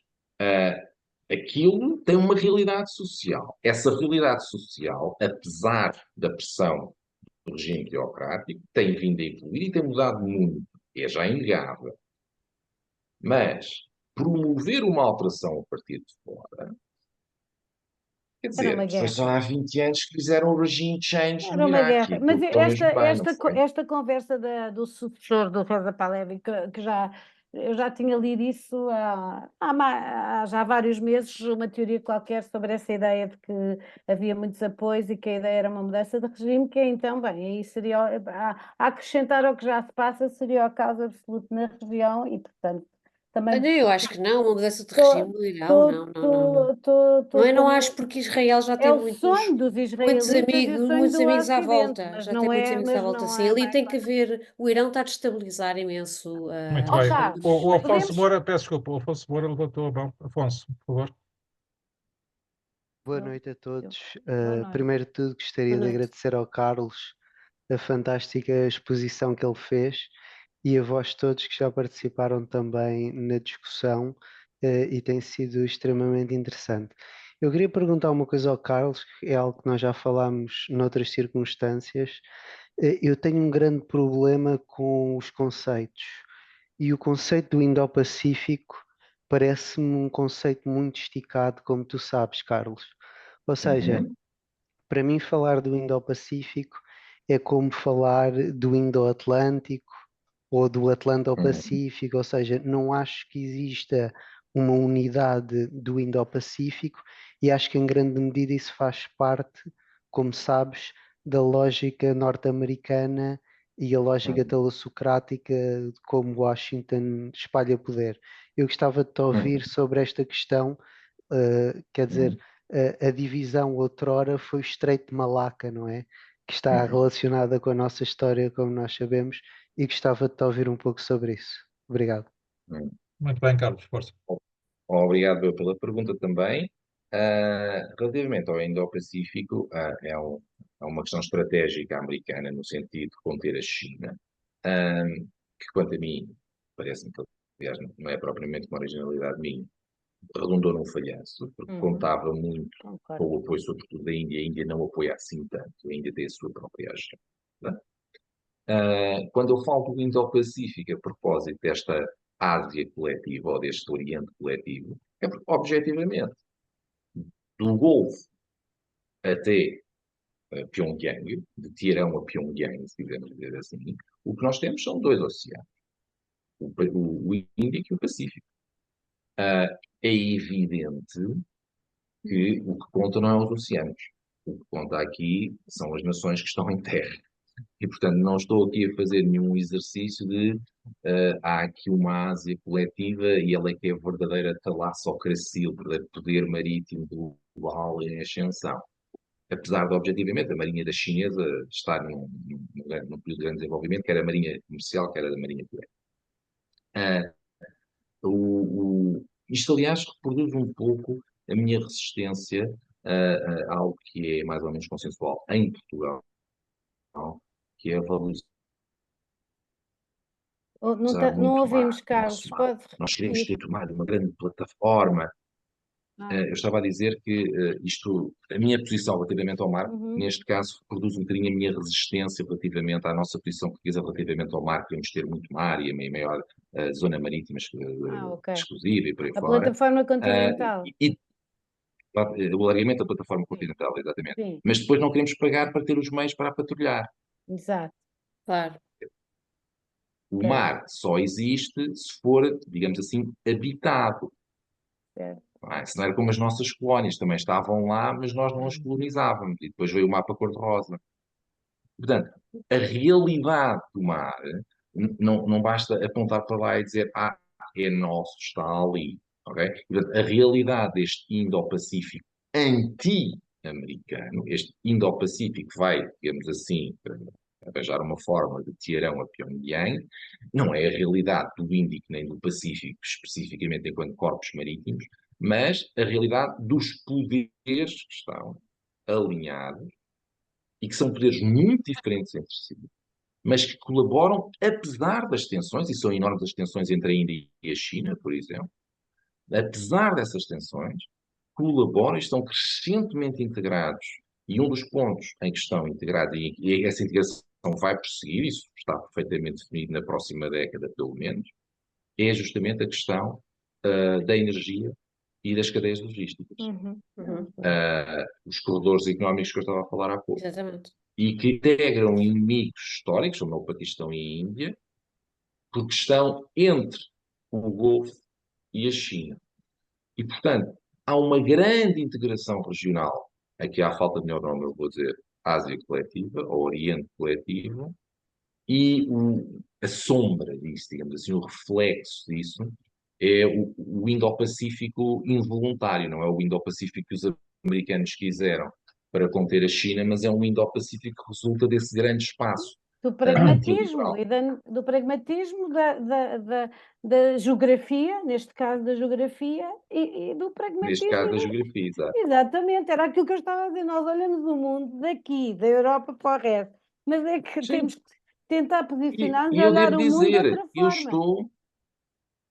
aquilo tem uma realidade social. Essa realidade social, apesar da pressão do regime teocrático, tem vindo a evoluir e tem mudado muito. É já inegável. Mas promover uma alteração a partir de fora, quer Era uma dizer, foi só guerra. há 20 anos que fizeram o regime change no Era uma Iraque. guerra. Mas Aquilo correu mesmo bem, não foi? esta conversa do sucessor do Reza Pahlavi, que eu já tinha lido isso há já vários meses, uma teoria qualquer sobre essa ideia de que havia muitos apoios e que a ideia era uma mudança de regime, que é então, bem, aí seria, a acrescentar ao que já se passa, seria o caos absoluto na região e, portanto, também Olha, eu acho que não, uma mudança de regime no Irão, não, não, não, não. Não, eu não acho porque Israel já é tem o sonho dos israelitas e o sonho muitos do amigos à Ocidente, volta, mas já tem não muitos é, amigos à mas volta, não sim. é Ali mais tem que fácil. haver, o Irão está a destabilizar imenso. Muito Ó bem. Carlos, O Afonso podemos. Moura, peço desculpa, o Afonso Moura levantou a mão. Afonso, por favor. Boa noite a todos. Boa noite. Primeiro de tudo, gostaria Boa de noite. agradecer ao Carlos a fantástica exposição que ele fez e a vós todos que já participaram também na discussão e tem sido extremamente interessante. Eu queria perguntar uma coisa ao Carlos, que é algo que nós já falámos noutras circunstâncias. Eu tenho um grande problema com os conceitos e o conceito do Indo-Pacífico parece-me um conceito muito esticado, como tu sabes, Carlos. Ou seja, Uhum. para mim falar do Indo-Pacífico é como falar do Indo-Atlântico ou do Atlântico-Pacífico, ou seja, não acho que exista uma unidade do Indo-Pacífico e acho que em grande medida isso faz parte, como sabes, da lógica norte-americana e a lógica talassocrática de como Washington espalha poder. Eu gostava de te ouvir sobre esta questão, quer dizer, a divisão outrora foi o Estreito de Malaca, não é? Que está relacionada com a nossa história, como nós sabemos, e gostava de te ouvir um pouco sobre isso. Obrigado. Muito bem, Carlos, força. Obrigado eu pela pergunta também. Relativamente ao Indo-Pacífico, é uma questão estratégica americana no sentido de conter a China, que quanto a mim, parece-me que, aliás, não é propriamente uma originalidade minha, redundou num falhanço, porque contava muito Concordo. com o apoio, sobretudo, da Índia. A Índia não apoia assim tanto, a Índia tem a sua própria agenda. Quando eu falo do Indo-Pacífico a propósito desta Ásia coletiva ou deste Oriente coletivo, é porque, objetivamente, do Golfo até Pyongyang, de Teherão a Pyongyang, se quisermos dizer assim, o que nós temos são dois oceanos, o Índico e o Pacífico. É evidente que o que conta não é os oceanos. O que conta aqui são as nações que estão em terra. E, portanto, não estou aqui a fazer nenhum exercício de há aqui uma Ásia coletiva e ela é que é a verdadeira talassocracia, o verdadeiro poder marítimo global em ascensão. Apesar de, objetivamente, a Marinha da Chinesa estar num período de grande desenvolvimento, quer a Marinha Comercial, quer a da Marinha Coletiva. Isto, aliás, reproduz um pouco a minha resistência a algo que é mais ou menos consensual em Portugal, que é a valorização Não muito mar ouvimos, do nosso Carlos. mar. Pode Nós queremos repetir. ter tomado uma grande plataforma. Ah, Eu estava a dizer que a minha posição relativamente ao mar, uhum. neste caso, produz um bocadinho a minha resistência relativamente à nossa posição portuguesa relativamente ao mar. Queremos ter muito mar e a maior zona marítima Ok. exclusiva e por aí A fora. plataforma continental. E o alargamento da plataforma Sim, continental, exatamente. sim, Mas depois não queremos pagar para ter os meios para a patrulhar. exato. Claro. O Certo, mar só existe se for, digamos assim, habitado. certo. Não é? Se não era como as nossas colónias, também estavam lá, mas nós não as colonizávamos. E depois veio o mapa cor-de-rosa. Portanto, a realidade do mar não basta apontar para lá e dizer, é nosso, está ali. Ok? Portanto, a realidade deste Indo-Pacífico anti-americano, este Indo-Pacífico vai, digamos assim, arranjar uma forma de tirão a Pyongyang, não é a realidade do Índico nem do Pacífico, especificamente enquanto corpos marítimos, mas a realidade dos poderes que estão alinhados e que são poderes muito diferentes entre si, mas que colaboram, apesar das tensões, e são enormes as tensões entre a Índia e a China, por exemplo, apesar dessas tensões, colaboram e estão crescentemente integrados. E um dos pontos em que estão integrados, e essa integração vai prosseguir, isso está perfeitamente definido na próxima década, pelo menos, é justamente a questão da energia e das cadeias logísticas. Os corredores económicos que eu estava a falar há pouco. Exatamente. E que integram inimigos históricos, como é o Paquistão e a Índia, porque estão entre o Golfo e a China. E, portanto, há uma grande integração regional. Aqui há falta de melhor nome, eu vou dizer Ásia coletiva, ou Oriente coletivo, e a sombra disso, digamos assim, o reflexo disso, é o Indo-Pacífico involuntário, não é o Indo-Pacífico que os americanos quiseram para conter a China, mas é um Indo-Pacífico que resulta desse grande espaço Do pragmatismo multilateral. do pragmatismo da geografia, neste caso da geografia, e do Neste pragmatismo. caso, da geografia, exato. Exatamente, era aquilo que eu estava a dizer. Nós olhamos o mundo daqui, da Europa para o resto, mas é que Sim. temos que tentar posicionar-nos E e eu olhar devo o mundo de dizer, outra forma.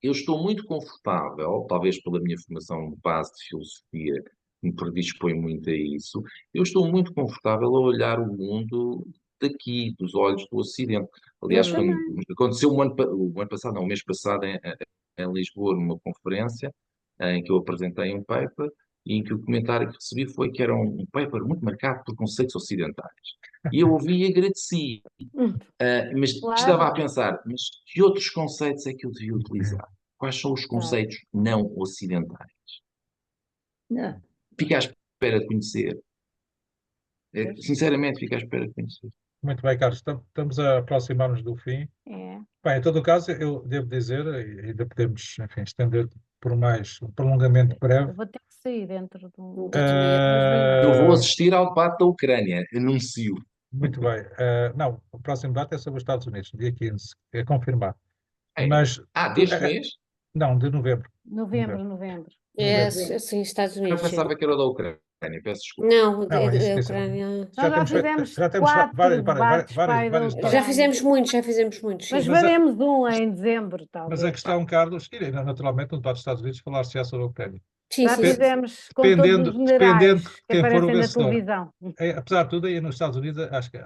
eu estou muito confortável, talvez pela minha formação de base de filosofia, que me predispõe muito a isso, eu estou muito confortável a olhar o mundo daqui, dos olhos do Ocidente. Aliás, Eu quando também. aconteceu o ano passado, não, o mês passado, em Lisboa, numa conferência, em que eu apresentei um paper, e em que o comentário que recebi foi que era um paper muito marcado por conceitos ocidentais. E eu ouvi e agradeci. Mas estava Claro. a pensar, mas que outros conceitos é que eu devia utilizar? Quais são os conceitos não ocidentais? Não. Fico à espera de conhecer. Pois. Sinceramente, fico à espera de conhecer. Muito bem, Carlos, estamos a aproximar-nos do fim. É. Bem, em todo o caso, eu devo dizer, e ainda podemos, enfim, estender por mais um prolongamento breve. Eu vou ter que sair dentro de um. Eu vou assistir ao debate da Ucrânia, anuncio. Muito bem. Não, o próximo debate é sobre os Estados Unidos, dia 15, é confirmado. É. Mas, Deste mês? não, de novembro. Novembro. É, sim, Estados Eu Unidos, sim. pensava que era o da Ucrânia, peço desculpa. Não, Não, a isso, Ucrânia. Nós já fizemos já temos 4 debates pai da vários Já debates. fizemos muitos, sim. Mas Mas faremos um em dezembro, Mas talvez. a questão, Carlos, e naturalmente no debate dos Estados Unidos falar-se sobre a Ucrânia. Sim, Já sim. fizemos com todos os Dependendo generais de que quem for o aparecem na vencedor. televisão. Apesar de tudo, aí nos Estados Unidos, acho que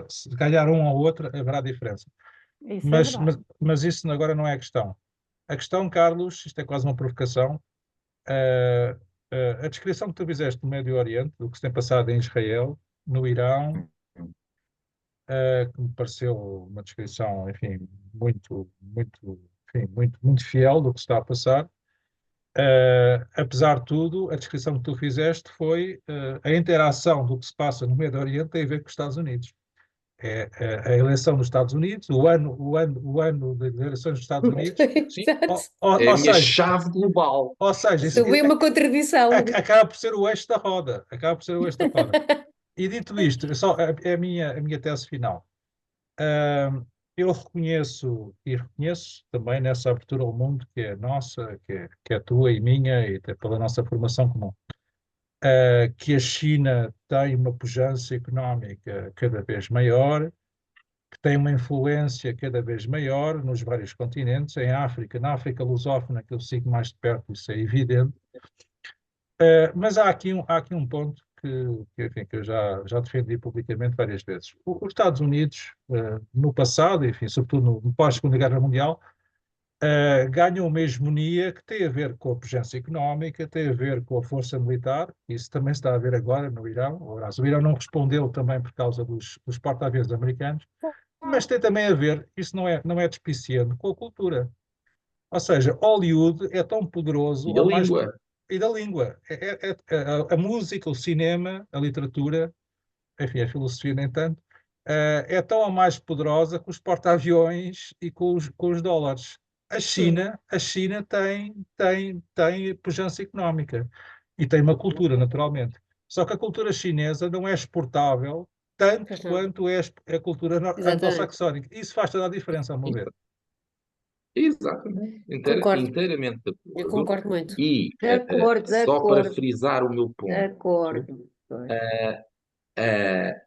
se ganhar um ou outro, haverá diferença. Isso é Mas, verdade. mas isso agora não é a questão. A questão, Carlos, isto é quase uma provocação, a descrição que tu fizeste do Médio Oriente, do que se tem passado em Israel, no Irão, que me pareceu uma descrição, enfim, muito fiel do que se está a passar. Apesar de tudo, a descrição que tu fizeste foi a interação do que se passa no Médio Oriente tem a ver com os Estados Unidos. A eleição dos Estados Unidos, o ano das eleições dos Estados Unidos. Exato. É a minha chave global. Ou seja, Isso é uma contradição. acaba por ser o eixo da roda. E dito isto, é a minha tese final. Eu reconheço também nessa abertura ao mundo que é nossa, que é tua e minha, e até pela nossa formação comum, que a China tem uma pujança económica cada vez maior, que tem uma influência cada vez maior nos vários continentes, na África lusófona, que eu sigo mais de perto, isso é evidente. Mas há aqui um ponto enfim, que eu já defendi publicamente várias vezes. Os Estados Unidos, no passado, enfim, sobretudo no pós-Segunda Guerra Mundial, ganham uma hegemonia que tem a ver com a pujança económica, tem a ver com a força militar, isso também se está a ver agora no Irão. Aliás, o Irão não respondeu também por causa dos porta-aviões americanos, mas tem também a ver, isso não é despiciando, com a cultura. Ou seja, Hollywood é tão poderoso, E a língua. E da língua. A música, o cinema, a literatura, enfim, a filosofia nem tanto, é tão ou mais poderosa que os porta-aviões e com os dólares. A China tem pujança económica e tem uma cultura, naturalmente. Só que a cultura chinesa não é exportável tanto Pois não. quanto é a cultura Exatamente. anglo-saxónica. Isso faz toda a diferença, a meu ver. Exatamente. Concordo. Inteiramente de Eu acordo. concordo muito. E De acordo, de só para acordo, frisar o meu de ponto, acordo. Pois.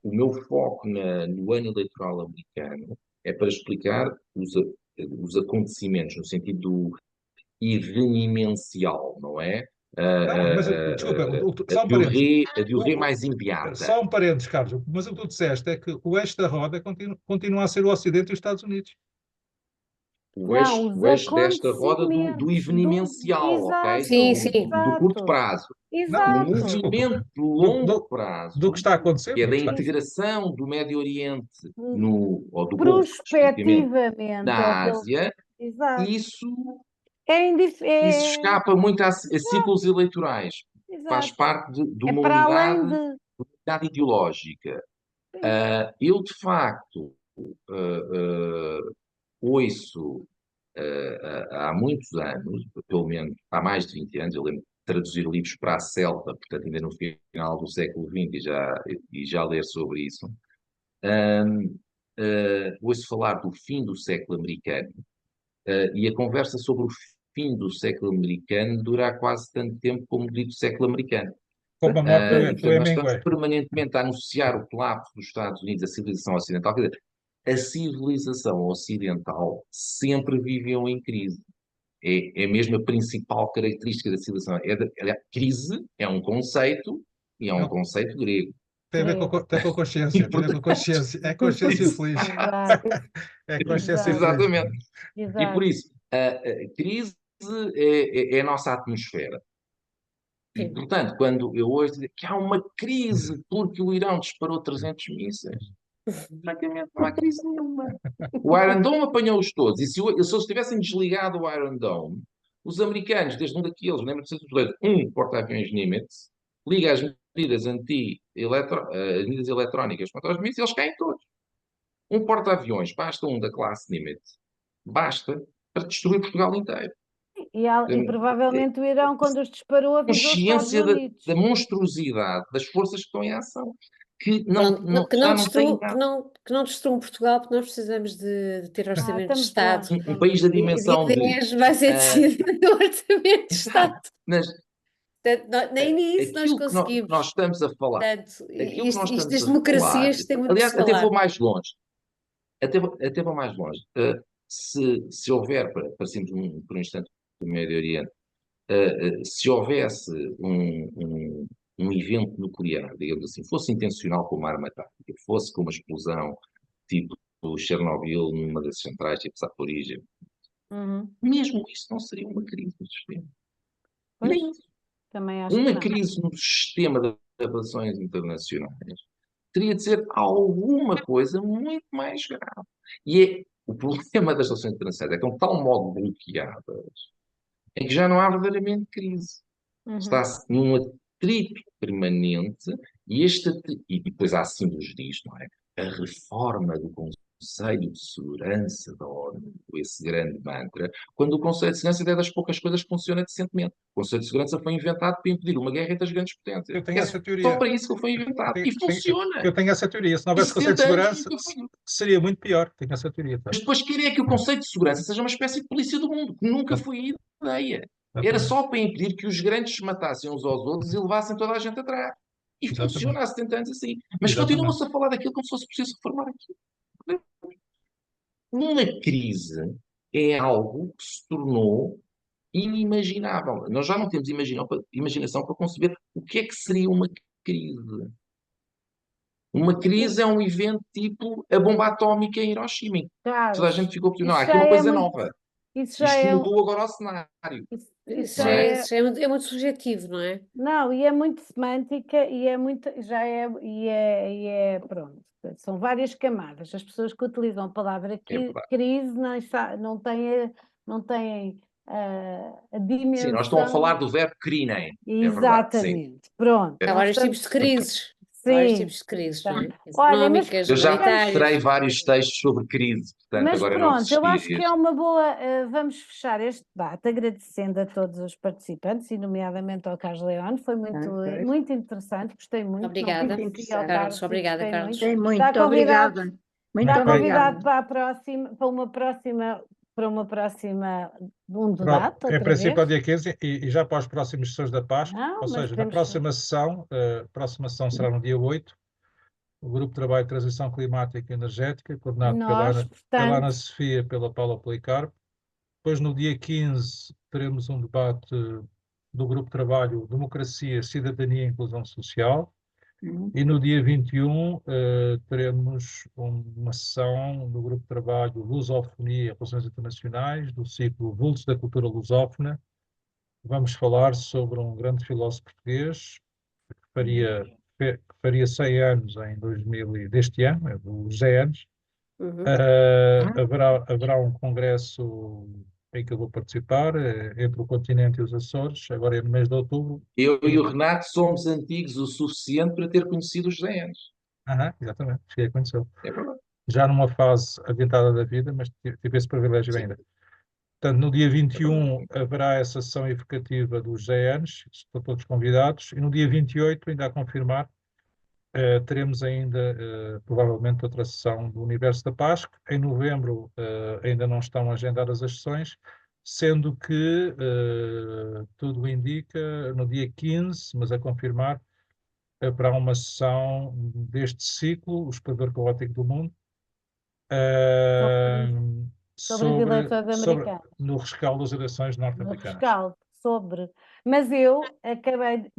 o meu foco no ano eleitoral americano é para explicar os acontecimentos no sentido do evenimencial, não é? Não, mas desculpa, só um parênteses. A diurré mais imediata. Só um parênteses, Carlos. Mas o que tu disseste é que o eixo da roda continua a ser o Ocidente e os Estados Unidos. O Não, eixo os desta roda do acontecimentos, evenimencial, ok? exato, Sim, sim. Do curto exato, prazo. O exato. Desculpa. movimento de Do longo prazo, que está a acontecer. que é do da que está- integração do Médio Oriente ou do Golfo, especificamente, Prospectivamente, na é o que Ásia, exato. isso Isso escapa muito a ciclos eleitorais. Faz exato. parte de É uma para além de. unidade ideológica. Eu, de facto, ouço há muitos anos, pelo menos há mais de 20 anos, eu lembro de traduzir livros para a Celta, portanto, ainda no final do século XX, e já ler sobre isso. Ouço falar do fim do século americano, e a conversa sobre o fim do século americano dura há quase tanto tempo como o dito século americano. Como a morte E, do portanto, nós estamos Hemingway. permanentemente a anunciar o colapso dos Estados Unidos, a civilização ocidental. Quer dizer, a civilização ocidental sempre viveu em crise. É mesmo a principal característica da civilização. Crise é um conceito, e é um Não, conceito grego. tem a ver com a consciência. Tem a ver com a consciência. É consciência feliz. Exato, É consciência exato, feliz. Exatamente. E exato. por isso, a crise é a nossa atmosfera. E, Sim. portanto, quando eu hoje digo que há uma crise porque o Irão disparou 300 mísseis, francamente não há crise nenhuma. O Iron Dome apanhou-os todos. E se eles tivessem desligado o Iron Dome, os americanos, desde um daqueles, lembra-se de porta-aviões Nimitz, liga as medidas medidas eletrónicas contra os mísseis, eles caem todos. Um porta-aviões, basta um da classe Nimitz, basta para destruir Portugal inteiro. E provavelmente o Irão, quando os disparou, avisou os Estados Consciência Unidos. da monstruosidade das forças que estão em ação, que Pronto, já não têm que não destruam Portugal, porque nós precisamos de ter orçamento de estamos Estado. lá. um país da E dimensão dia de. 10 vai ser decidido no orçamento de Estado. Exato, mas Portanto, nem nisso nós aquilo que conseguimos. nós estamos a falar, Portanto, aquilo que nós isto estamos das a democracias falar, tem muito que aliás, se até falar. vou mais longe, até vou mais longe. Se houver, parecemos por um instante do Médio Oriente, se houvesse um evento nuclear, digamos assim, fosse intencional como arma tática, fosse com uma explosão tipo Chernobyl numa das centrais, tipo Zaporizhia, Uhum. mesmo isso não seria uma crise no sistema. Pois, Nem isso. também acho que Uma não. crise no sistema de relações internacionais teria de ser alguma coisa muito mais grave. E o problema das relações internacionais é que estão de tal modo bloqueadas em que já não há verdadeiramente crise. Uhum. Está-se num atrito permanente e depois há símbolos disto, não é? A reforma do Conselho de Segurança da ONU, esse grande mantra, quando o Conselho de Segurança é das poucas coisas que funciona decentemente. O Conselho de Segurança foi inventado para impedir uma guerra entre as grandes potências. Eu tenho essa Só teoria. para isso que ele foi inventado. E funciona. Eu tenho essa teoria. Se não Em houvesse Conselho de 70 anos Segurança, nunca foi. seria muito pior. Tenho essa teoria. Tá? Mas depois querem é que o Conselho de Segurança seja uma espécie de polícia do mundo, que nunca foi a ideia. Era só para impedir que os grandes se matassem uns aos outros e levassem toda a gente atrás. E Exatamente. funciona há 70 anos assim. Mas Exatamente. continua-se a falar daquilo como se fosse preciso reformar aquilo. Uma crise é algo que se tornou inimaginável. Nós já não temos imaginação para conceber o que é que seria uma crise. Uma crise é um evento tipo a bomba atómica em Hiroshima. Toda a gente ficou isso não, aqui é já uma é coisa muito- nova. Isso já Isto é, mudou agora o cenário. isso Isso não é? é muito subjetivo, não é? Não, e é muito semântica e é muito, pronto. São várias camadas. As pessoas que utilizam a palavra verdade. crise não têm a dimensão. Sim, nós estamos a falar do verbo crinem. É verdade, sim. Exatamente. Pronto. Há Nós vários estamos- tipos de crises. vários Sim, tipos de crises, tá. não é? Olha, mas Económicas, Eu já humanitárias. mostrei vários textos sobre crise, portanto, Mas agora não pronto, eu acho resisti que a é este. uma boa. Vamos fechar este debate agradecendo a todos os participantes e, nomeadamente, ao Carlos Leone. Foi Ok. muito interessante, gostei muito. Obrigada, Não conheci ao interessante. Carlos. Tarso e Obrigada, gostei Carlos. muito. Tem Está muito, convidado, obrigada. está Muito convidado obrigada. para a próxima, para uma próxima, um debate, Em outra princípio, ao vez. dia 15 e já para as próximas sessões da Páscoa, Não, ou mas seja, na podemos. próxima sessão será no dia 8, o Grupo de Trabalho de Transição Climática e Energética, coordenado pela Nós, Ana portanto, Sofia e pela Paula Policarpo. Depois, no dia 15, teremos um debate do Grupo de Trabalho Democracia, Cidadania e Inclusão Social. E no dia 21, teremos uma sessão do Grupo de Trabalho Lusofonia e Relações Internacionais, do ciclo Vultos da Cultura Lusófona. Vamos falar sobre um grande filósofo português que faria 100 anos em 2000, deste ano, os 100 anos. Uhum. Haverá um congresso em que eu vou participar, entre o continente e os Açores, agora é no mês de outubro. Eu e o Renato somos antigos o suficiente para ter conhecido os 100 anos. Exatamente, cheguei a conhecer. É verdade. Já numa fase adiantada da vida, mas tive esse privilégio Sim. ainda. Portanto, no dia 21 haverá essa sessão evocativa dos 100 anos, estão todos convidados, e no dia 28, ainda a confirmar, teremos ainda, provavelmente, outra sessão do Universo da Páscoa. Em novembro, ainda não estão agendadas as sessões, sendo que tudo indica, no dia 15, mas a confirmar, haverá uma sessão deste ciclo, o Explorador Caótico do Mundo, sobre os eleitores americanos. no rescaldo das eleições No norte-americanas. rescaldo, sobre. Mas eu acabei,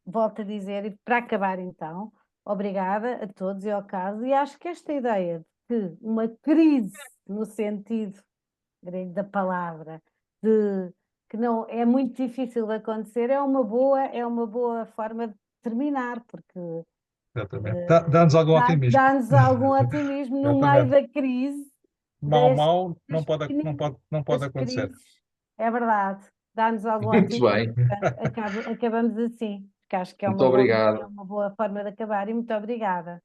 volto a dizer, e para acabar então, obrigada a todos e ao caso, e acho que esta ideia de que uma crise, no sentido grego da palavra, de que não é muito difícil de acontecer, é uma boa forma de terminar, porque Exatamente. Dá-nos algum otimismo. dá-nos algum otimismo no meio Exatamente. da crise. Mal não das pode acontecer. crises. É verdade, dá-nos algum Muito otimismo. bem. Portanto, acabamos assim, porque acho que é Muito obrigado. uma boa forma de acabar e muito obrigada.